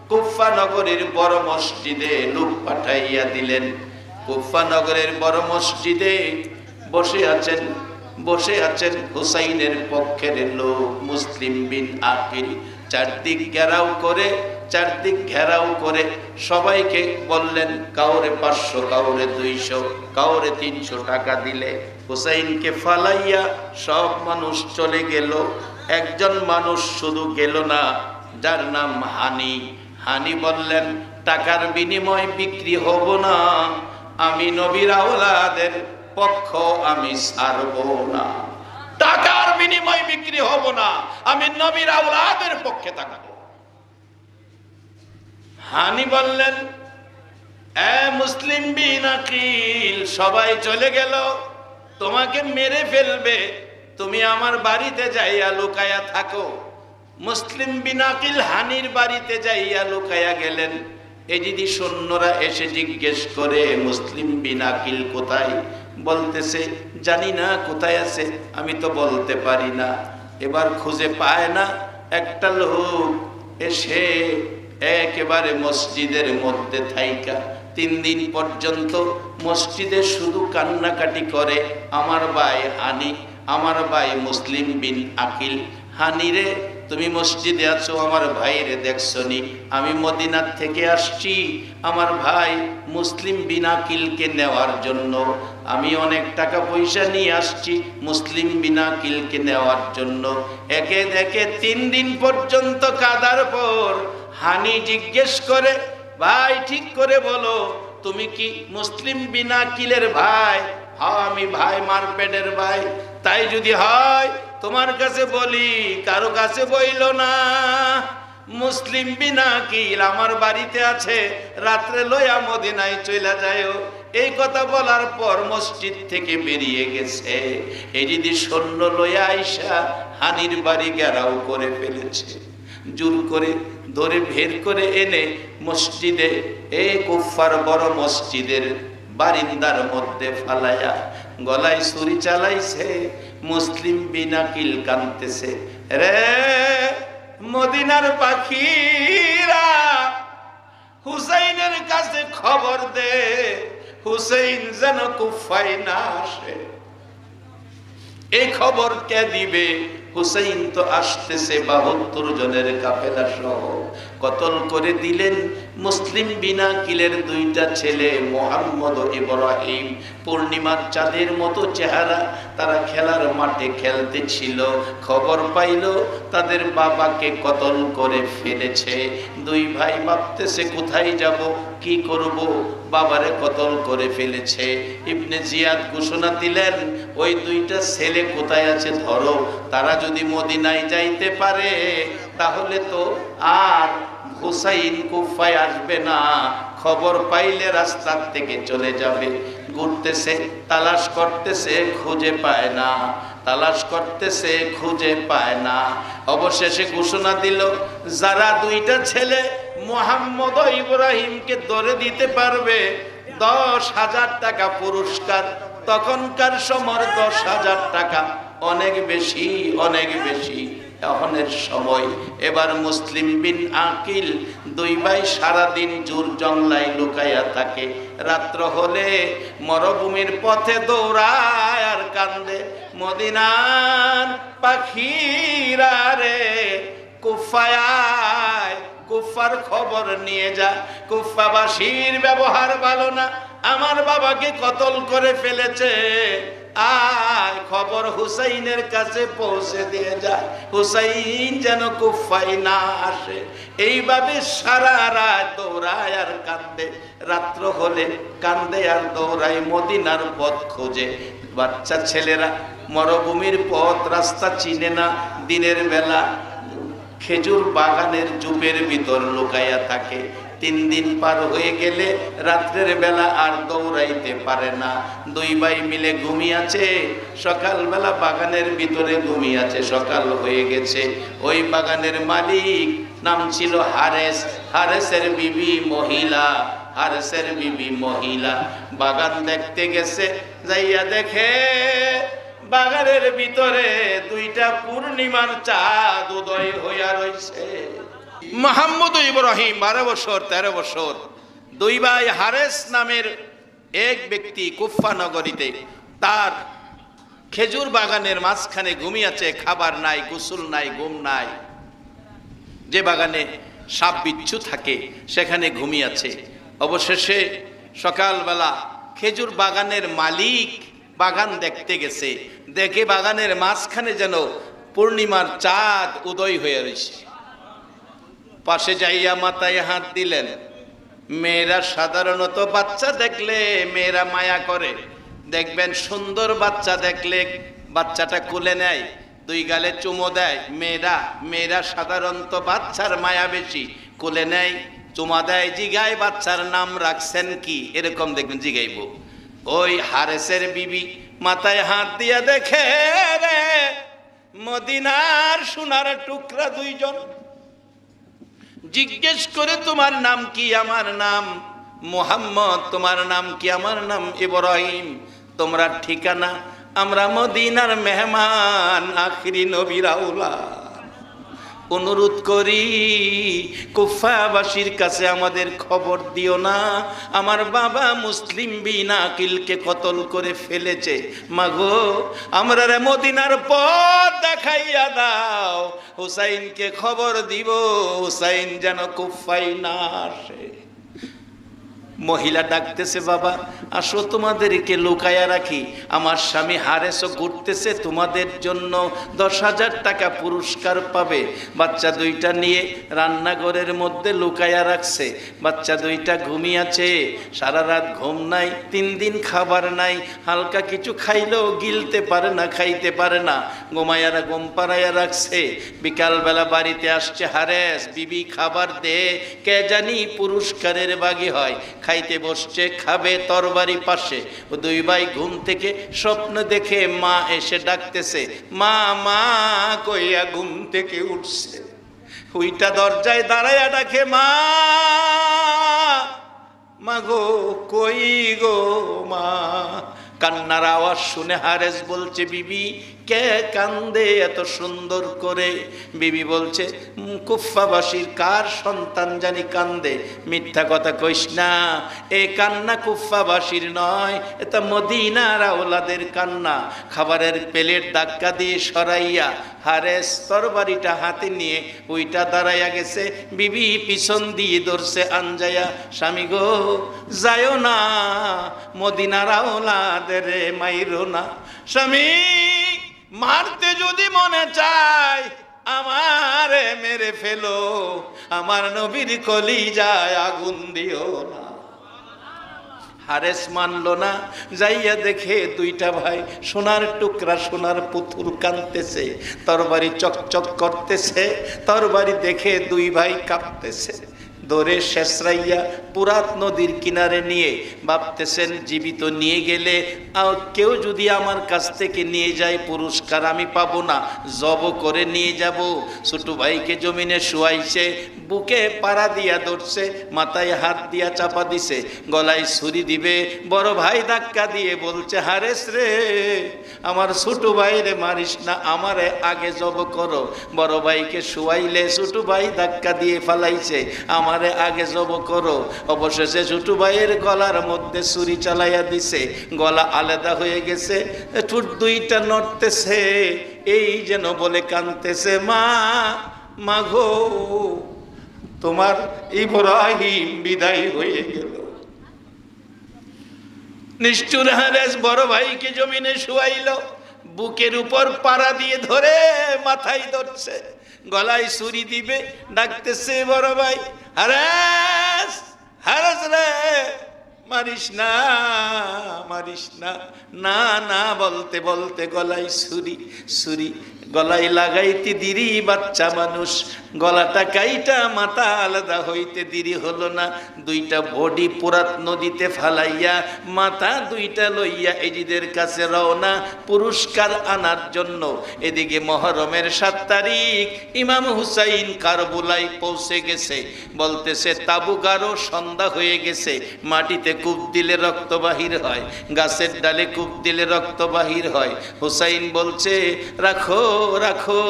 কুফা নগরীর বড় মসজিদে লোক পাঠাইয়া দিলেন। কুফা নগরের বড় মসজিদে বসে আছেন হুসাইনের পক্ষের লোক মুসলিম বিন আকিল। চারদিক ঘেরাও করে সবাইকে বললেন, কাউরে 500, কাউরে 200, কাউরে 300 টাকা দিলে হুসাইনকে ফালাইয়া সব মানুষ চলে গেল। একজন মানুষ শুধু গেল না, যার নাম হানি বললেন, টাকার বিনিময় বিক্রি হব না, আমি নবীর আওলাদের পক্ষ আমি ছাড়ব না, টাকার বিনিময় বিক্রি হব না, আমি নবীর আওলাদের পক্ষে থাকবো। হানি বললেন, এ মুসলিম বিন আকিল, সবাই চলে গেল, তোমাকে মেরে ফেলবে, তুমি আমার বাড়িতে যাইয়া লুকায়া থাকো। মুসলিম বিন আকিল হানির বাড়িতে যাইয়া লুকায়া গেলেন। এই যদি সৈন্যরা এসে জিজ্ঞেস করে মুসলিম বিন আকিল কোথায়, বলতেছে জানি না কোথায় আছে, আমি তো বলতে পারি না। এবার খুঁজে পায় না। একটা লোক এসে একেবারে মসজিদের মধ্যে থাইকা 3 দিন পর্যন্ত মসজিদে শুধু কান্নাকাটি করে, আমার ভাই হানি, আমার ভাই মুসলিম বিন আকিল। হানিরে, তুমি মসজিদে আছো, আমার ভাইরে দেখছনি, আমি মদিনার থেকে আসছি আমার ভাই মুসলিম বিন আকিলকে নেওয়ার জন্য, আমি অনেক টাকা পয়সা নিয়ে আসছি মুসলিম বিন আকিলকে নেওয়ার জন্য। একে 3 দিন পর্যন্ত কাদার পর হানি জিজ্ঞেস করে, ভাই ঠিক করে বলো, তুমি কি মুসলিম বিন আকিলের ভাই? হ্যাঁ আমি ভাই, মারপেটের ভাই। তাই যদি হয় তোমার কাছে বলি, কারো কাছে বইল না। মুসলিম বিন আকিল আমার বাড়িতে আছে, রাত্রে লইয়া মদিনায় চলে যায়। এই কথা বলার পর মসজিদ থেকে বেরিয়ে গেছে। এই যদি সৈন্য লইয়া আইসা হানির বাড়ি ঘেরাও করে ফেলেছে, জোর করে ধরে বের করে এনে মসজিদে, এই কুফার বড় মসজিদের বারিন্দার মধ্যে ফালাইয়া গলায় ছুরি চালাইছে। মুসলিম বিন আকিল কাঁদতেছে, রে মদিনার পাখিরা, হুসাইনের কাছে খবর দে, হুসাইন যেন কুফায় না আসে। এই খবর কে দিবে? হুসাইন তো আসতেছে 72 জনের কাফেলা সহ। কতল করে দিলেন মুসলিম বিন আকিলের 2টা ছেলে, মুহাম্মদ ও ইব্রাহিম। পূর্ণিমার চাঁদের মতো চেহারা, তারা খেলার মাঠে খেলতেছিল। খবর পাইল তাদের বাবাকে কতল করে ফেলেছে। 2 ভাই ভাবতেছে কোথায় যাব, কি করব, বাবারে কতল করে ফেলেছে। ইবনে জিয়াদ ঘোষণা দিলেন, ওই 2টা ছেলে কোথায় আছে ধরো, তারা যদি মদিনায় যাইতে পারে তাহলে তো আর হুসাইন কুফায় আসবে না, খবর পাইলে রাস্তার থেকে চলে যাবে। ঘুরতেছে, তালাশ করতেছে, খুঁজে পায় না, তালাশ করতেছে, খুঁজে পায় না। অবশেষে ঘোষণা দিল, যারা দুইটা ছেলে মুহাম্মদ ও ইব্রাহিমকে ধরে দিতে পারবে 10,000 টাকা পুরস্কার। তখনকার সময় 10,000 টাকা অনেক বেশি, অনেক বেশি তখনের সময়। এবার মুসলিম বিন আকিল দুই ভাই সারাদিন জোর জংলায় লুকাইয়া থাকে। রাত্র হলে মরুভূমির পথে দৌড়ায় আর কান্দে, মদিনার পাখিরা রে কুফায়, কুফার খবর নিয়ে যা, কুফাবাসীর ব্যবহার ভালো না, আমার বাবাকে কতল করে ফেলেছে, আয় খবর হুসাইনের কাছে পৌঁছে দিয়ে যায়, হুসাইন যেন কুফায় না আসে। এইভাবে সারা রাত দৌড়ায় আর কান্দে, রাত্র হলে কান্দে আর দৌড়ায় মদিনার পথ খোঁজে। বাচ্চা ছেলেরা মরুভূমির পথ রাস্তা চিনে না, দিনের বেলা খেজুর বাগানের জুপের ভিতর লুকাইয়া থাকে। 3 দিন পার হয়ে গেলে রাত্রের বেলা আর দৌড়াইতে পারে না। দুই ভাই মিলে ঘুমিয়েছে, সকালবেলা বাগানের ভিতরে ঘুমিয়েছে, সকাল হয়ে গেছে। ওই বাগানের মালিক নাম ছিল হারেস, হারেসের বিবি মহিলা, হারেসের বিবি মহিলা বাগান দেখতে গেছে, যাইয়া দেখে বাগানের ভিতরে দুইটা পূর্ণিমার চাঁদ উদয় হইয়া রইছে। মুহাম্মদ ও ইব্রাহিম 12 বছর 13 বছর, দুই ভাই। হারেস নামের এক ব্যক্তি কুফা নগরীতে তার খেজুর বাগানের মাঝখানে ঘুমিয়েছে, খাবার নাই, গোসল নাই, ঘুম নাই। যে বাগানে সাপ বিচ্ছু থাকে সেখানে ঘুমিয়েছে। অবশেষে সকালবেলা খেজুর বাগানের মালিক বাগান দেখতে গেছে, দেখে বাগানের মাঝখানে যেন পূর্ণিমার চাঁদ উদয় হয়ে রয়েছে। পাশে যাইয়া মাথায় হাত দিলেন। মেয়েরা সাধারণত বাচ্চা দেখলে মেয়েরা মায়া করে, দেখবেন সুন্দর বাচ্চা দেখলে বাচ্চাটা কোলে নেয়, 2 গালে চুমো দেয়। মেয়েরা সাধারণত বাচ্চার মায়া বেশি, কোলে নেয়, চুমা দেয়, জিগায় বাচ্চার নাম রাখছেন কি, এরকম দেখবেন জিগাইব। ওই হারেসের বিবি মাথায় হাত দিয়া দেখে রে মদিনার সোনার টুকরা 2 জন। জিজ্ঞেস করে, তোমার নাম কি? আমার নাম মুহাম্মদ। তোমার নাম কি? আমার নাম ইব্রাহিম। তোমরা ঠিকানা? আমরা মদিনার মেহমান, আখিরি নবীর আওলাদ। অনুরোধ করি কুফাবাসীর কাছে আমাদের খবর দিও না, আমার বাবা মুসলিম বিন আকিলকে কতল করে ফেলেছে। মাগো, আমরা রে মদিনার পথ দেখাইয়া দাও, হুসাইনকে খবর দিব, হুসাইন যেন কুফায় না আসে। মহিলা ডাকতেছে, বাবা আসো, তোমাদেরকে লুকায়া রাখি, আমার স্বামী হারেসও ঘুরতেছে, তোমাদের জন্য 10,000 টাকা পুরস্কার পাবে। বাচ্চা 2টা নিয়ে রান্নাঘরের মধ্যে লুকায়া রাখছে। বাচ্চা 2টা ঘুমিয়েছে, সারা রাত ঘুম নাই, 3 দিন খাবার নাই, হালকা কিছু খাইলেও গিলতে পারে না, খাইতে পারে না, ঘুমাইয়ারা ঘুম পাড়াইয়া রাখছে। বিকালবেলা বাড়িতে আসছে হারেস, বিবি খাবার দে, কে জানি পুরস্কারের বাগী হয়। খাইতে বসছে, খাবে, তরবারি পাশে। 2 ভাই ঘুম থেকে স্বপ্ন দেখে মা এসে ডাকতেছে, মা মা কইয়া ঘুম থেকে উঠছে। ওইটা দরজায় দাঁড়াইয়া ডাকে, মা মা গো, কই গো মা। কান্নার আওয়াজ শুনে হারেস বলছে, বিবি কে কান্দে এত সুন্দর করে? বিবি বলছে, কুফাবাসীর কার সন্তান জানি কান্দে। মিথ্যা কথা কইস না, এ কান্না কুফাবাসীর নয়, এটা মদিনার আওলাদের কান্না। খাবারের প্লেট ধাক্কা দিয়ে সরাইয়া হারেস তরবারিটা হাতে নিয়ে ওইটা দাঁড়াইয়া গেছে। বিবি পিছন দিয়ে ধরছে আঞ্জায়া, স্বামী গো যায়ও না, মদিনার আওলাদের মাইরো না। স্বামী, মারতে যদি মনে চায় আমারে মেরে ফেলো, আমার নবীর কলিজায় আগুন দিও না। হারেস মানলো না, যাইয়া দেখে 2টা ভাই সোনার টুকরা, সোনার পুতুল কাঁদতেছে, তরবারি চকচক করতেছে। তরবারি দেখে 2 ভাই কাঁপতেছে। ধরে শেষরাইয়া পুরাত নদীর কিনারে নিয়ে ভাবতেছেন জীবিত নিয়ে গেলে কেউ যদি আমার কাছ থেকে নিয়ে যায় পুরস্কার আমি পাবো না, জব করে নিয়ে যাব। ছোট ভাইকে জমিনে শুয়াইছে, বুকে পাড়া দিয়া ধরছে, মাথায় হাত দিয়া চাপা দিছে, গলায় ছুরি দিবে। বড় ভাই ধাক্কা দিয়ে বলছে, হারেস রে আমার ছোট ভাই রে মারিস না, আমারে আগে জব করো। বড় ভাইকে শুয়াইলে ছোট ভাই ধাক্কা দিয়ে ফালাইছে, আমারে আগে জব করো। অবশেষে ছোট ভাইয়ের গলার মধ্যে ছুরি চালাইয়া দিছে, গলা আলাদা হয়ে গেছে, ঠোঁট দুইটা নড়তেছে, এই যেন বলে কাঁদতেছে, মা মাগো তোমার ইব্রাহিম বিদায় হয়ে গেল। নিষ্ঠুর হারেস বড় ভাইকে জমিনে শুয়াইল, বুকের উপর পাড়া দিয়ে ধরে মাথায় ধরছে, গলায় ছুরি দিবে, ডাকতেছে বড় ভাই, হারেস হারেস রে মারিস না মারিস না। না না বলতে বলতে গলায় ছুরি, ছুরি গলায় লাগাইতে দেরি, বাচ্চা মানুষ গলাটা কাইটা মাথা আলাদা হইতে দেরি হলো না। দুইটা বডি পুরাত নদীতে ফালাইয়া মাথা দুইটা লইয়া এজিদের কাছে রওনা পুরস্কার আনার জন্য। এদিকে মহরমের 7 তারিখ ইমাম হুসাইন কারবুলায় পৌঁছে গেছে। বলতেছে তাবু গারো, সন্ধ্যা হয়ে গেছে, মাটিতে কূপ দিলে রক্ত বাহির হয়, গাছের ডালে কূপ দিলে রক্ত বাহির হয়। হুসাইন বলছে রাখো রাখো,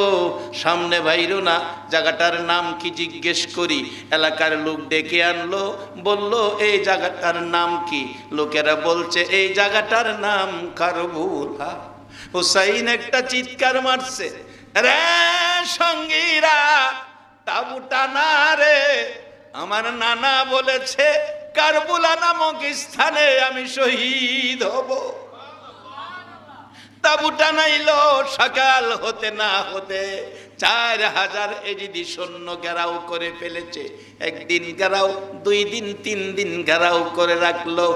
সামনে বাইরো না, জায়গাটার নাম কি জিজ্ঞেস করি। এলাকার লোক ডেকে আনলো, বলল এই জায়গাটার নাম কি? লোকেরা বলছে এই জায়গাটার নাম কারবুলা। হুসাইন একটা চিৎকার মারছে, রে সঙ্গীরা তাবু টানা রে, আমার নানা বলেছে কারবুলা নামক স্থানে আমি শহীদ হব। তাবু টানাইল, সকাল হতে না হতে 4000 এজিদি সৈন্য ঘেরাও করে ফেলেছে। একদিন ঘেরাও, 2 দিন 3 দিন ঘেরাও করে রাখলো।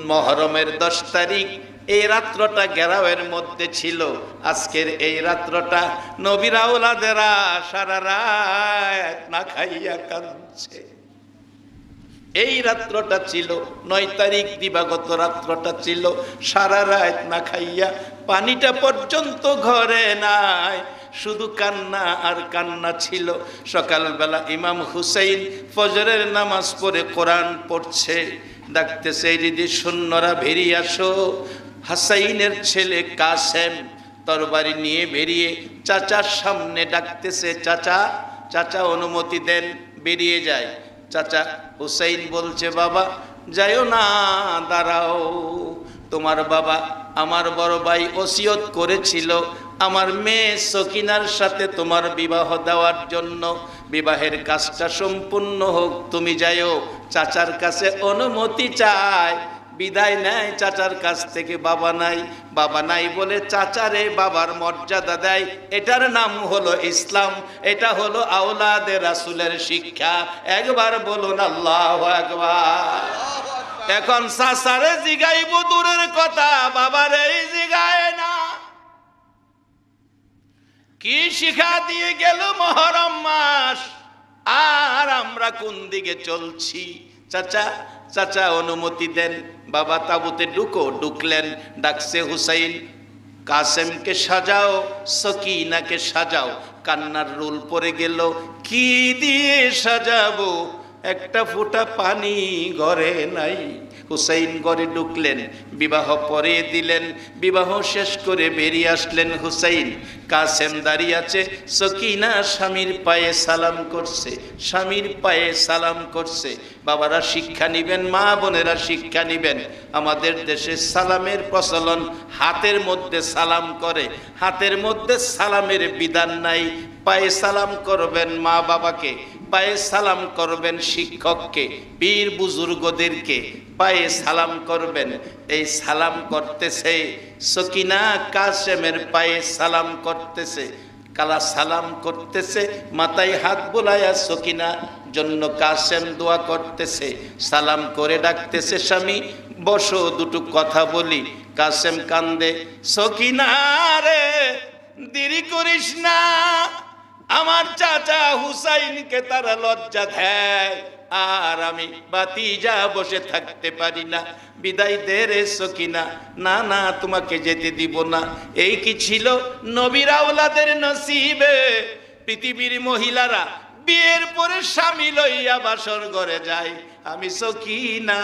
মহরমের 10 তারিখ এই রাত্রটা ঘেরাওয়ের মধ্যে ছিল। আজকের এই রাত্রটা নবীর আওলাদেরা সারা রাত না খাইয়া কাঁদছে। এই রাত্রটা ছিল 9 তারিখ দিবাগত রাত্রটা ছিল, সারা রাত না খাইয়া, পানিটা পর্যন্ত ঘরে নাই, শুধু কান্না আর কান্না ছিল। সকালবেলা ইমাম হুসাইন ফজরের নামাজ পড়ে কোরআন পড়ছে, ডাকতেছে দিদি সৈন্যরা বেরিয়ে আসো। হাসাইনের ছেলে কাসেম তরবারি নিয়ে বেরিয়ে চাচার সামনে ডাকতেছে, চাচা চাচা অনুমতি দেন, বেরিয়ে যায়। চাচা হুসাইন বলছে বাবা যাইও না, দাঁড়াও, তোমার বাবা আমার বড় ভাই ওসিয়ত করেছিল আমার মেয়ে সকিনার সাথে তোমার বিবাহ দেওয়ার জন্য, বিবাহের কাজটা সম্পূর্ণ হোক, তুমি যাইও। চাচার কাছে অনুমতি চায়, বিদায় নেয় চাচার কাছ থেকে। বাবা নাই, বাবা নাই বলে চাচারে বাবার মর্যাদা দেয়। এটার নাম হলো ইসলাম, এটা হলো আওলাদে রাসূলের শিক্ষা। একবার বলুন আল্লাহু আকবার। এখন চাচারে জিগাইব দূরের কথা, বাবারে জিগায় না। কি শিক্ষা দিয়ে গেল মহরম মাস, আর আমরা কোন দিকে চলছি? চাচা চাচা অনুমতি দেন, বাবা তাবুতে ঢুকো। ঢুকলেন, ডাকছে হুসাইন কাসেমকে সাজাও, সকিনাকে সাজাও। কান্নার রোল পড়ে গেল, কি দিয়ে সাজাবো, একটা ফোঁটা পানি ঘরে নাই। হুসাইন ঘরে ঢুকলেন, বিবাহ পরে দিলেন, বিবাহ শেষ করে বেরিয়ে আসলেন হুসাইন। কাসেম দাঁড়িয়ে আছে, সকিনা স্বামীর পায়ে সালাম করছে, স্বামীর পায়ে সালাম করছে। বাবারা শিক্ষা নিবেন, মা বোনেরা শিক্ষা নিবেন। আমাদের দেশে সালামের প্রচলন, হাতের মধ্যে সালাম করে, হাতের মধ্যে সালামের বিধান নাই। পায়ে সালাম করবেন মা বাবাকে, পায়ে সালাম করবেন শিক্ষককে, পীর বুজুর্গদেরকে পায়ে সালাম করবেন। এই সালাম করতেছে সকিনা কাসেমের পায়ে সালাম করতেছে, কালা সালাম করতেছে, মাথায় হাত বুলায়া সকিনা জন্য কাসেম দোয়া করতেছে। সালাম করে ডাকতেছে স্বামী বসো, দুটো কথা বলি। কাসেম কান্দে, সকিনা রে দেরি করিস না, আমার চাচা হুসাইনকে তারা লজ্জা দেয়, আর আমি ভাতিজা বসে থাকতে পারি না, বিদায় দে রে সকিনা। না না, তোমাকে যেতে দিব না। এই কি ছিল নবীর আওলাদের নসিবে? পৃথিবীর মহিলারা বিয়ের পরে স্বামী লইয়া বাসর ঘরে যায়, আমি সকিনা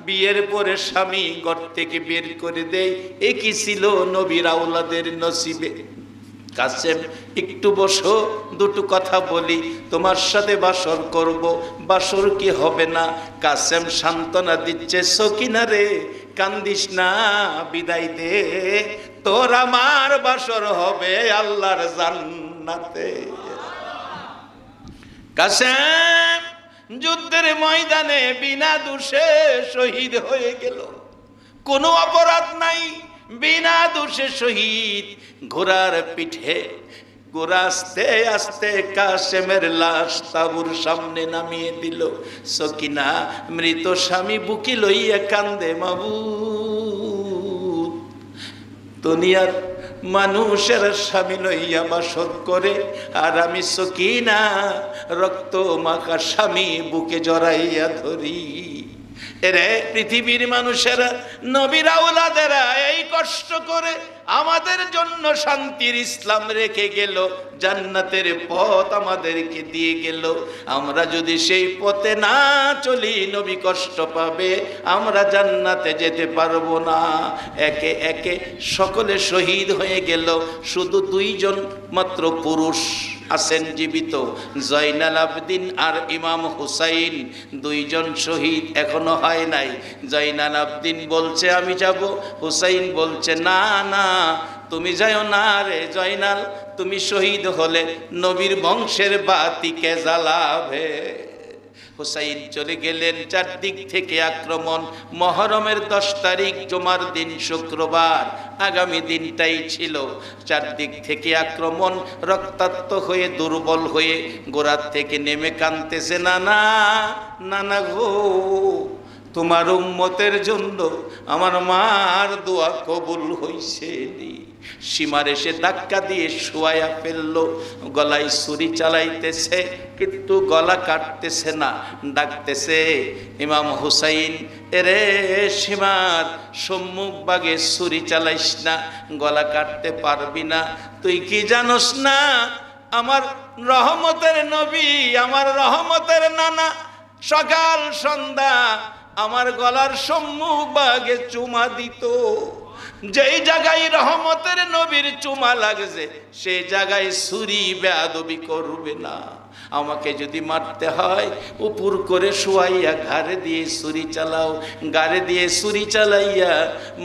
বিয়ের পরে স্বামী ঘর থেকে বের করে দেই। এ কি ছিল নবীর আওলাদের নসিবে? কাসেম একটু বসো, দুটো কথা বলি, তোমার সাথে বাসর করব, বাসর কি হবে না? কাসেম সান্ত্বনা দিচ্ছে, সকিনা রে কান্দিস না, বিদায় দে, তোর আমার বাসর হবে আল্লাহর জান্নাতে। কাসেম যুদ্ধের ময়দানে বিনা দোষে শহীদ হয়ে গেল, কোনো অপরাধ নাই, বিনা দোষে শহীদ। ঘোড়ার পিঠে ঘোড়া আস্তে আস্তে কাসেমের লাশ তাবুর সামনে নামিয়ে দিল। সকিনা মৃত স্বামী বুকে লইয়া কান্দে, মাবুদ দুনিয়ার মানুষের স্বামী লইয়া বাসর করে, আর আমি সকিনা রক্ত মাখা স্বামী বুকে জড়াইয়া ধরি। এরে পৃথিবীর মানুষেরা, নবীর আওলাদেরা এই কষ্ট করে আমাদের জন্য শান্তির ইসলাম রেখে গেল, জান্নাতের পথ আমাদেরকে দিয়ে গেল। আমরা যদি সেই পথে না চলি, নবী কষ্ট পাবে, আমরা জান্নাতে যেতে পারবো না। একে একে সকলে শহীদ হয়ে গেল, শুধু দুইজন মাত্র পুরুষ আছেন জীবিত, জয়নাল আবদিন আর ইমাম হুসাইন। দুইজন শহীদ এখনো হয় নাই। জয়নাল আবদিন বলছে আমি যাব, হুসাইন বলছে না না তুমি যাও না রে জয়নাল, তুমি শহীদ হলে নবীর বংশের বাতিকে জ্বালাবে। হুসাইন চলে গেলেন, চারদিক থেকে আক্রমণ। মহরমের 10 তারিখ জুমার দিন, শুক্রবার, আগামী দিনটাই ছিল। চারদিক থেকে আক্রমণ, রক্তাক্ত হয়ে দুর্বল হয়ে গোড়ার থেকে নেমে কাঁদতেছে, নানা নানা গো, তোমার উম্মতের জন্য আমার মার দোয়া কবুল হইছে। সীমার এসে ধাক্কা দিয়ে শোয়া ফেললো, গলায় ছুরি চালাইতেছে কিন্তু গলা কাটতেছে না, ডাকতেছে ইমাম হুসাইন, এরে সীমার সম্মুখ ভাগে ছুরি চালাইস না, গলা কাটতে পারবি না। তুই কি জানোস না আমার রহমতের নবী, আমার রহমতের নানা সকাল সন্ধ্যা আমার গলার সম্মুখ ভাগে চুমা দিত। যেই জায়গায় রহমতের নবীর চুমা লাগছে সেই জায়গায় ছুরি বেয়াদবি করবে না। আমাকে যদি মারতে হয় উপর করে শুয়াইয়া ঘাড়ে দিয়ে ছুরি চালাও, গাড়ে দিয়ে ছুরি চালাইয়া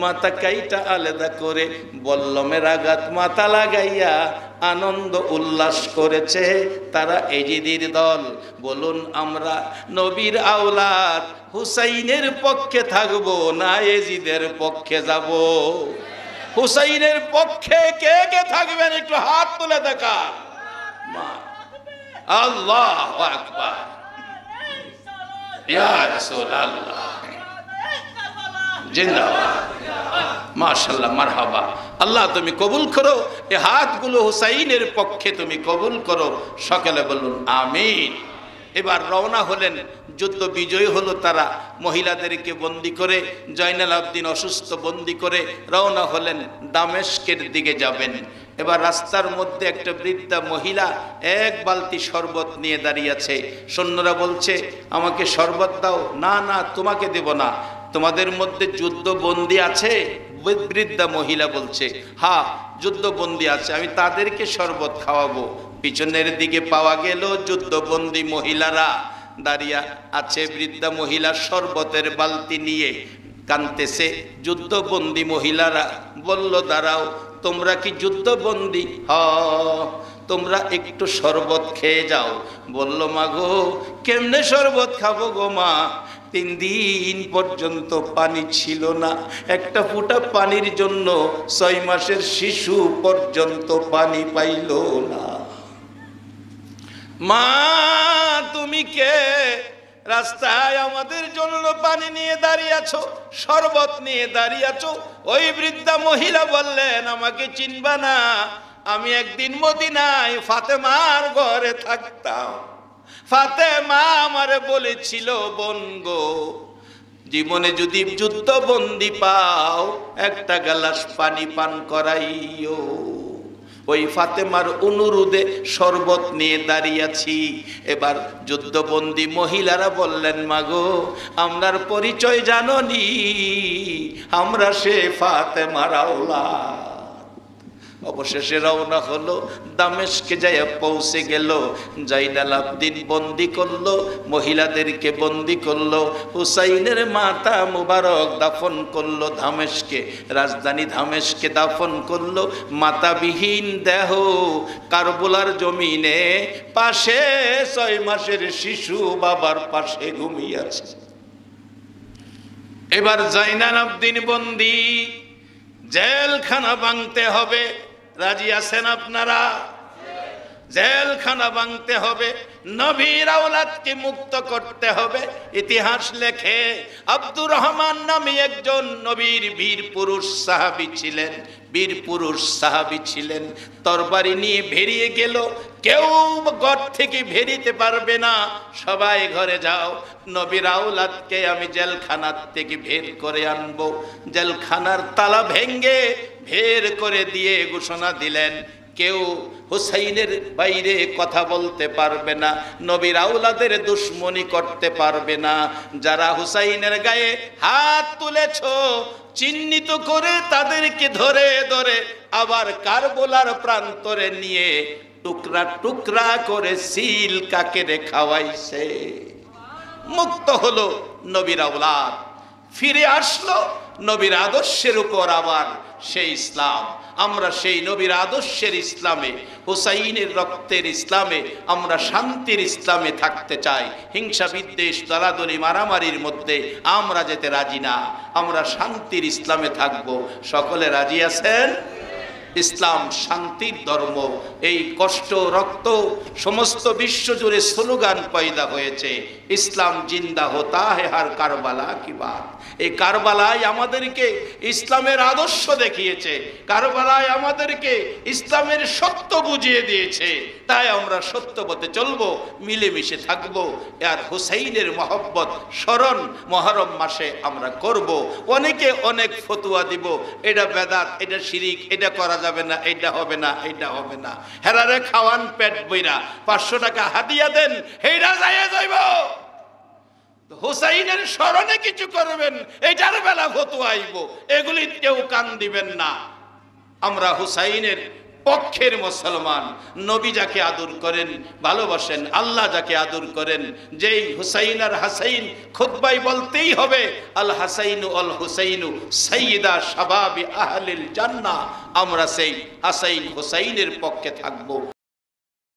মাথা কাইটা আলাদা করে বল্লমের আঘাত মাথা লাগাইয়া আনন্দ উল্লাস করেছে তারা এজিদির দল। বলুন আমরা নবীর আওলাদ হুসাইনের পক্ষে থাকবো না এজিদের পক্ষে যাব? হুসাইনের পক্ষে কে কে থাকবেন একটু হাত তুলে দেখা। আল্লাহু আকবার, ইয়া রাসূলুল্লাহ, জিন্দাবাদ, মাশাআল্লাহ, মারহাবা। আল্লাহ তুমি কবুল করো, এই হাতগুলো হুসাইনের পক্ষে তুমি কবুল করো। সকলে বলুন আমিন। এবার রওনা হলেন, যুদ্ধ বিজয়ী হলো তারা। মহিলাদেরকে বন্দি করে, জয়নাল আবদিন অসুস্থ বন্দি করে রওনা হলেন, দামেস্কের দিকে যাবেন। এবার রাস্তার মধ্যে একটা বৃদ্ধা মহিলা এক বালতি শরবত নিয়ে দাঁড়িয়ে আছে। সৈন্যরা বলছে আমাকে শরবত দাও। না না তোমাকে দেব না, তোমাদের মধ্যে যুদ্ধবন্দী আছে? বৃদ্ধা মহিলা বলছে হ্যাঁ যুদ্ধবন্দী আছে, আমি তাদেরকে শরবত খাওয়াবো। পিছনের দিকে পাওয়া গেল যুদ্ধবন্দী মহিলারা দাঁড়িয়ে আছে। বৃদ্ধা মহিলা শরবতের বালতি নিয়ে কাঁদতেছে। যুদ্ধবন্দী মহিলারা বলল দাঁড়াও, তোমরা কি যুদ্ধবন্দী? হ্যাঁ, তোমরা একটু শরবত খেয়ে যাও। বলল মা গো কেমনে শরবত খাবো গো মা, 3 দিন পর্যন্ত পানি ছিল না, একটা ফোঁটা পানির জন্য 6 মাসের শিশু পর্যন্ত পানি পাইল না। মা তুমি কে? রাস্তায় আমাদের জন্য পানি নিয়ে দাঁড়িয়ে আছো, শরবত নিয়ে দাঁড়িয়ে আছো। ওই বৃদ্ধা মহিলা বললেন আমাকে চিনবা না, আমি একদিন মদিনায় ফাতেমার ঘরে থাকতাম। ফাতেমা আমারে বলেছিল, বোন গো, জীবনে যদি যুদ্ধবন্দী পাও একটা গ্লাস পানি পান করাইও। ওই ফাতেমার অনুরোধে শরবত নিয়ে দাঁড়িয়ে আছি। এবার যুদ্ধবন্দী মহিলারা বললেন, মাগো আমরার পরিচয় জানোনি, আমরা সে ফাতেমার আওলাদ। অবশেষে রওনা হলো, দামেস্কে যাইয়া পৌঁছে গেল। জাইনাল আবদিন বন্দি করলো, মহিলাদেরকে বন্দি করলো। হুসাইনের মাথা মুবারক দাফন করলো দামেস্কে, রাজধানী দামেস্কে দাফন করলো। মাথাবিহীন দেহ কারবালার জমিনে, পাশে 6 মাসের শিশু বাবার পাশে ঘুমিয়ে আছে। এবার জাইনাল আবদিন বন্দি, জেলখানা ভাঙতে হবে। রাজি আছেন আপনারা? জেলখানা ভাঙতে হবে, নবীর আওলাদকে মুক্ত করতে হবে। ইতিহাস লেখে আব্দুর রহমান নামে একজন নবীর বীর পুরুষ সাহাবী ছিলেন, বীর পুরুষ সাহাবী ছিলেন। তরবারি নিয়ে বেরিয়ে গেল, কেউ ঘর থেকে বেরিতে পারবে না, সবাই ঘরে যাও, নবীর আওলাদকে আমি জেলখানার থেকে বের করে আনবো। জেলখানার তালা ভেঙ্গে বের করে দিয়ে ঘোষণা দিলেন, কেউ হুসাইনের বাইরে কথা বলতে পারবে না, নবীর আওলাদের দুশমনি করতে পারবে না। যারা হুসাইনের গায়ে হাত তুলেছো চিহ্নিত করে তাদেরকে ধরে ধরে আবার কারবালার প্রান্তরে নিয়ে টুকরা টুকরা করে সিল কাকেরে খাওয়াইছে। মুক্ত হলো নবীর আওলাদ, ফিরে আসলো নবীর আদর্শের উপর আবার সেই ইসলাম। আমরা সেই নবীর আদর্শের ইসলামে, হুসাইনের রক্তের ইসলামে, আমরা শান্তির ইসলামে থাকতে চাই। হিংসা বিদ্বেষ দলাদলি মারামারির মধ্যে আমরা যেতে রাজি না, আমরা শান্তির ইসলামে থাকব। সকলে রাজি আছেন? ইসলাম শান্তির ধর্ম। এই কষ্ট রক্ত সমস্ত বিশ্ব জুড়ে স্লোগান পয়দা হয়েছে, ইসলাম জিন্দা হোতা হে হার কারবালা কি বাত। এই কারবালায় আমাদেরকে ইসলামের আদর্শ দেখিয়েছে, কারবালায় আমাদেরকে ইসলামের সত্য বুঝিয়ে দিয়েছে। তাই আমরা সত্য পথে চলবো, মিলেমিশে থাকবো। আর হুসাইনের মহব্বত স্মরণ মুহররম মাসে আমরা করব। অনেকে অনেক ফতোয়া দিব, এটা বেদাত, এটা শিরিক, এটা করা যাবে না, এটা হবে না, এটা হবে না। হেরারে খাওয়ান পেট বইরা 500 টাকা হাদিয়া দেন, হেরা যায় যাইব। হুসাইনের স্মরণে কিছু করবেন, এইটার বেলা ফতোয়া আইব, এগুলি কেউ কান দিবেন না। আমরা হুসাইনের পক্ষের মুসলমান। নবী যাকে আদর করেন, ভালোবাসেন, আল্লাহ যাকে আদর করেন, যেই হুসাইন আর হাসাইন খুতবায় বলতেই হবে, আল হাসাইনু আল হুসাইনু সাইয়্যিদা শাবাবি আহলিল জান্নাহ। আমরা সেই হাসাইন হুসাইনের পক্ষে থাকবো।